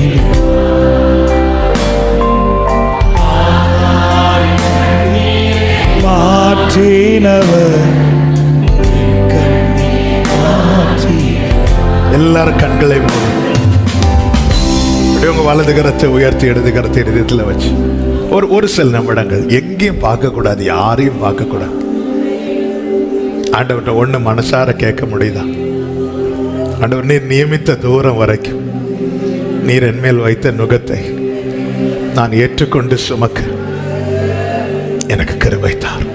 மாற்றினவர். எல்லாரும் கண்களை மூடி உங்க வலது கரத்தை உயர்த்தி இடது கரத்தை இதயத்தில் வச்சு ஒரு சில நிமிடங்கள் எங்கேயும் பார்க்க கூடாது, யாரையும் பார்க்க கூடாது. ஆண்டவர்கிட்ட ஒண்ணு மனசார கேட்க முடியுதா? ஆண்டவர், நீர் நியமித்த தூரம் வரைக்கும் நீர் என்மேல் வைத்த நுகத்தை நான் ஏற்றுக்கொண்டு சுமக்க எனக்கு கிருபை தார்,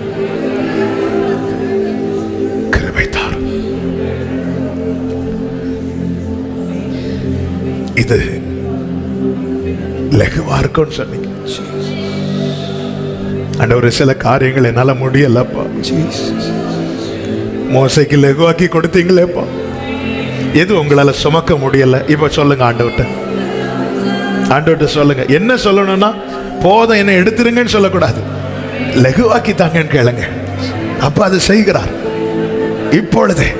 கிருபை தார். இது லகுவா இருக்கும்னு சொன்னீங்க ஆண்டவர். சில காரியங்கள் என்னால முடியலப்பா. மோசைக்கு லகுவாக்கி கொடுத்தீங்களேப்பா, எது உங்களால சுமக்க முடியல? இப்ப சொல்லுங்க ஆண்டவர்கிட்ட, ஆண்டவர்கிட்ட சொல்லுங்க. என்ன சொல்லணும்னா, போதும் என்ன எடுத்துருங்கன்னு சொல்லக்கூடாது, லகுவாக்கி தாங்கன்னு கேளுங்க. அப்ப அது செய்கிறார். இப்பொழுதே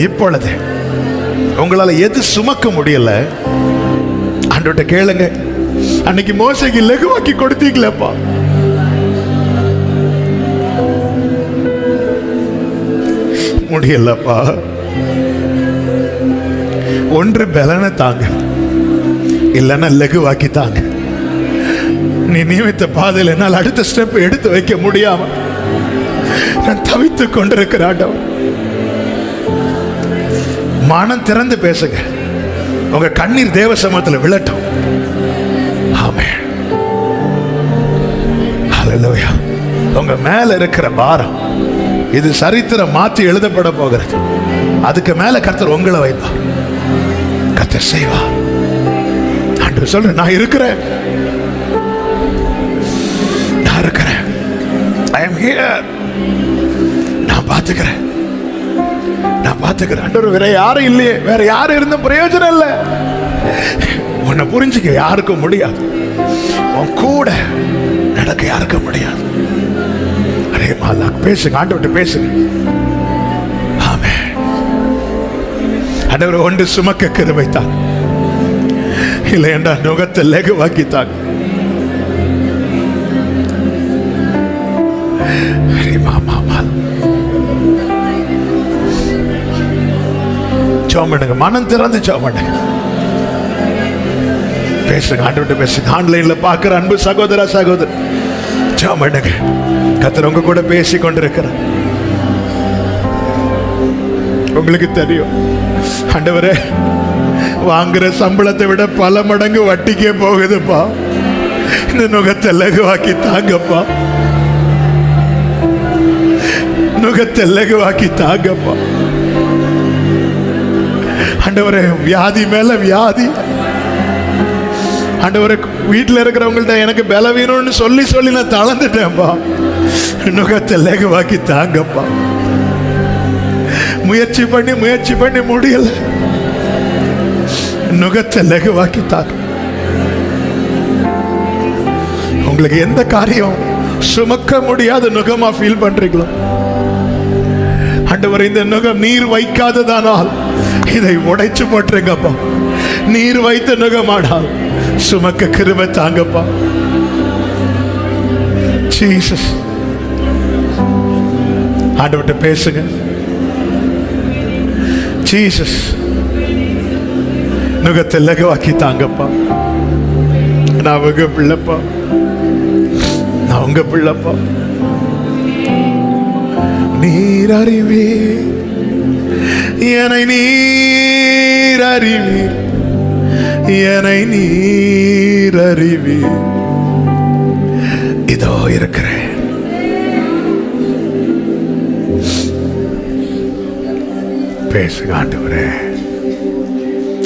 இப்பொழுதே உங்களால எது சுமக்க முடியல ஆண்டவர்கிட்ட கேளுங்க. அன்னைக்கு மோசைக்கு லகுவாக்கி கொடுத்தீங்களேப்பா, முடியலப்பா. ஒன்று பலனை தாங்க, இல்லைன்னா லகுவாக்கி தாங்க. நீ நியமித்த பாதையில் என்னால் அடுத்த ஸ்டெப் எடுத்து வைக்க முடியாம நான் தவித்துக் கொண்டிருக்கிற ஆண்டவர், மனம் திறந்து பேசுங்க. உங்க கண்ணீர் தேவ சமூகத்தில் விழட்டும். ஆமென். ஹல்லேலூயா. உங்க மேல இருக்கிற பாரம், இது சரித்திரம் மாற்றி எழுதப்பட போகிறது. அதுக்கு மேல கர்த்தர் உங்களை வைப்பார், கர்த்தர் செய்வார். ஆண்டவர் சொல்ற, நான் இருக்கிறேன், நான் இருக்கிறேன், ஐ அம் ஹியர், நான் பார்த்துக்கிறேன், நான் பார்த்துக்கிறேன். ஆண்டவர், வேற யாரும் இல்லையே, வேற யாரும் இருந்தும் பிரயோஜனம் இல்லை. உன்னை புரிஞ்சுக்க யாருக்கும் முடியாது, உன் கூட நடக்க யாருக்கும் முடியாது. அரே மாலா, பேசுங்க, ஆண்டவர்கிட்ட பேசுங்க. ஆமென். ஆண்டவர், ஒன்று சுமக்க கிருபைத்தாங்க, இல்லை என்றால் நுகத்தை லகுவாக்கித்தாங்க. அரே மாமா, ஜெபம் பண்ணுங்க, மனம் திறந்து ஜெபம் பண்ணுங்க. பேசுங்க, ஆண்டவர்கிட்ட பேசுங்க. ஆன்லைன்ல பார்க்கிற அன்பு சகோதர சகோதரி ஜெபம் பண்ணுங்க. கர்த்தர் உங்க கூட பேசி கொண்டிருக்கிறார். உங்களுக்கு தெரியும், ஆண்டவரே வாங்குற சம்பளத்தை விட பல மடங்கு வட்டிக்கே போகுதுப்பா, இந்த நுகத்தை லகுவாக்கி தாங்கப்பா, நுகத்தை லகுவாக்கி தாங்கப்பா. ஆண்டவரே வியாதி மேல வியாதி, ஆண்டவரே வீட்டில் இருக்கிறவங்கள்ட்ட எனக்கு பலவீனம்னு சொல்லி சொல்லி நான் தளர்ந்துட்டேன்ப்பா, நுகத்தை லகுவாக்கி தாங்கப்பா. முயற்சி பண்ணி முடியல, நுகத்தை லகுவாக்கி தாங்க. உங்களுக்கு எந்த காரியம் சுமக்க முடியாத நுகமா ஃபீல் பண்றீங்களோ, ஆண்டவர் இந்த நுகம் நீர் வைக்காததானால் இதை உடைச்சு போட்டுருங்கப்பா. நீர் வைத்த நுகமானால் சுமக்க கிருபை தாங்கப்பா. ஜீசஸ், ஆண்டவர்கிட்ட பேசுங்க. ஜீசஸ், நுகத்தை லகுவாக்கி தாங்கப்பா. நான் உங்க பிள்ளைப்பா, நான் உங்க பிள்ளைப்பா. நீர் அறிவே, என்னை நீர் அறிவே, என்னை நீர் அறிவே. இதோ இருக்கிறேன். பேசுங்க ஆண்டவரே,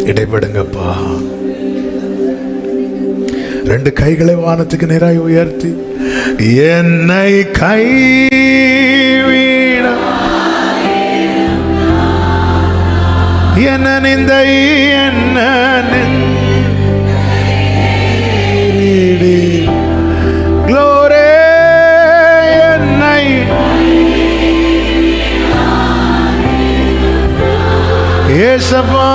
இடைபடுங்கப்பா. ரெண்டு கைகளை வானத்துக்கு நேராய் உயர்த்தி, என்னை கைவிட என்ன நிந்தை என்ன க்ளோரே, என்னை ஏசப்பா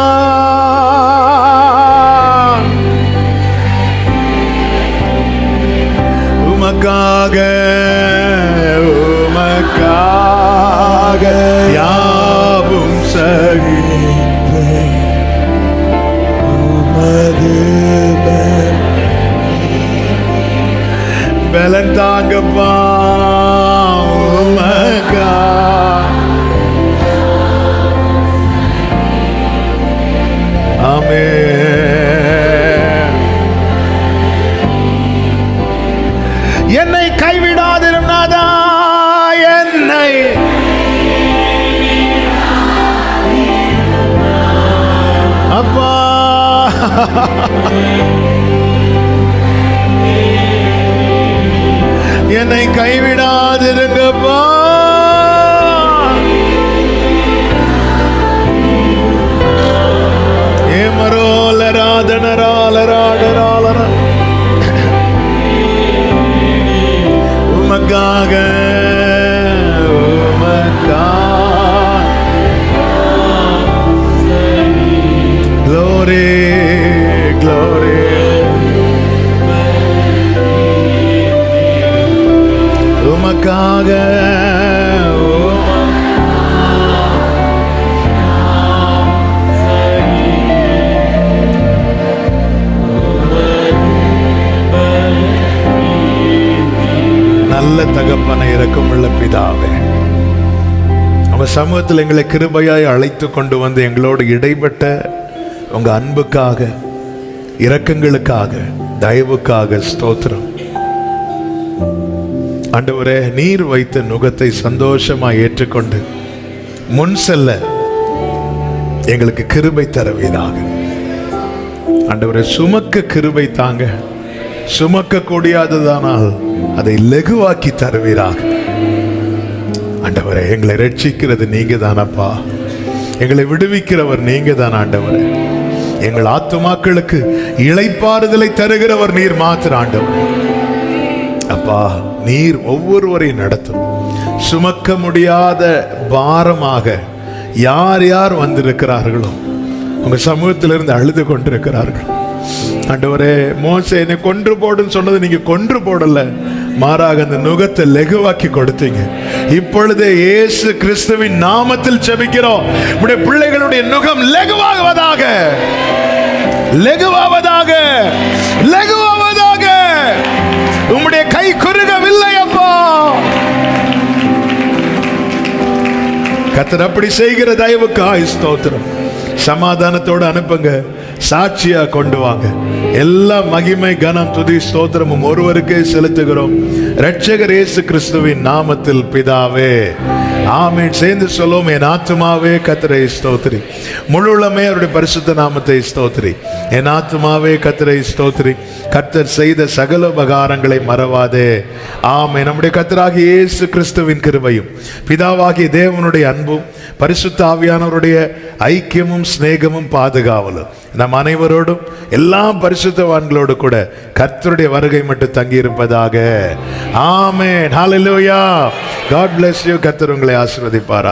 உமக்காக உமக்காக யாவும் சகிப்பேன். உமது பலன் தாங்கப்பா, உமக்கா. ஆமென். என்னை கைவிடாதிரும் நாதா, என்னை அப்பா, என்னை கைவிடாதிருங்கப்பா. ஏமரோலராதனராலராடராலர உமக்காக உமக்கா. Glory, glory. உமக்காக நல்ல தகப்பனை இரக்கமுள்ள பிதாவே, உங்க சமூகத்தில் எங்களை கிருபையாய் அழைத்து கொண்டு வந்து எங்களோடு இடைப்பட்ட உங்க அன்புக்காக, இரக்கங்களுக்காக, தயவுக்காக ஸ்தோத்திரம். ஆண்டவரே, நீர் வைத்த நுகத்தை சந்தோஷமா ஏற்றுக்கொண்டு முன் செல்ல எங்களுக்கு கிருபை தருவீராக. ஆண்டவரே, சுமக்க கிருபை தாங்க. சுமக்க கூடியாததானால் அதை லகுவாக்கி தருவீராக. ஆண்டவரே, எங்களை ரட்சிக்கிறது நீங்க தானப்பா, எங்களை விடுவிக்கிறவர் நீங்க தான். ஆண்டவரே, எங்கள் ஆத்துமாக்களுக்கு இளைப்பாறுதலை தருகிறவர் நீர் மாத்திர. ஆண்டவரே அப்பா, நீர் ஒவ்வொருவரையும் நடத்தும். சுமக்க முடியாத பாரமாக யார் யார் வந்திருக்கிறார்களோ உங்க சமூகத்திலிருந்து அழுது கொண்டிருக்கிறார்கள். ஆண்டவரே, மோசே என்னை கொன்று போடுன்னு சொன்னது நீங்க கொன்று போடல, மாறாக அந்த நுகத்தை லகுவாக்கி கொடுத்தீங்க. இப்பொழுதே இயேசு கிறிஸ்துவின் நாமத்தில் ஜெபிக்கிறோம். உம்முடைய பிள்ளைகளுடைய நுகம் லகுவாவதாக, லகுவாவதாக, லகுவாவதாக. உம்முடைய கை குறுகவில்லை அப்பா. கர்த்தர் அப்படி செய்கிற தயவுக்காய் ஸ்தோத்திரம். சமாதானத்தோடு அனுப்புங்க, சாட்சியா கொண்டு வாங்க. எல்லா மகிமை கனம் துதி ஸ்தோத்திரமும் ஒருவருக்கே செலுத்துகிறோம், இரட்சகர் இயேசு கிறிஸ்துவின் நாமத்தில் பிதாவே, ஆமென். சேர்ந்து சொல்லுவோம், என் ஆத்துமாவே கர்த்தரை ஸ்தோத்திரி, முழு உள்ளமே அவருடைய பரிசுத்த நாமத்தை ஸ்தோத்திரி. என் ஆத்துமாவே கர்த்தரை ஸ்தோத்திரி, கர்த்தர் செய்த சகல உபகாரங்களை மறவாதே. ஆமென். நம்முடைய கர்த்தராகிய இயேசு கிறிஸ்துவின் கிருபையும் பிதாவாகிய தேவனுடைய அன்பும் பரிசுத்த ஆவியானவருடைய ஐக்கியமும் சிநேகமும் பாதுகாவலும் நம் அனைவரோடும் எல்லா பரிசுத்தவான்களோடு கூட கர்த்தருடைய வருகை மட்டும் தங்கி இருப்பதாக. ஆமென். ஹல்லேலூயா. God bless you. கர்த்தர் உங்களை ஆசீர்வதிப்பாரா.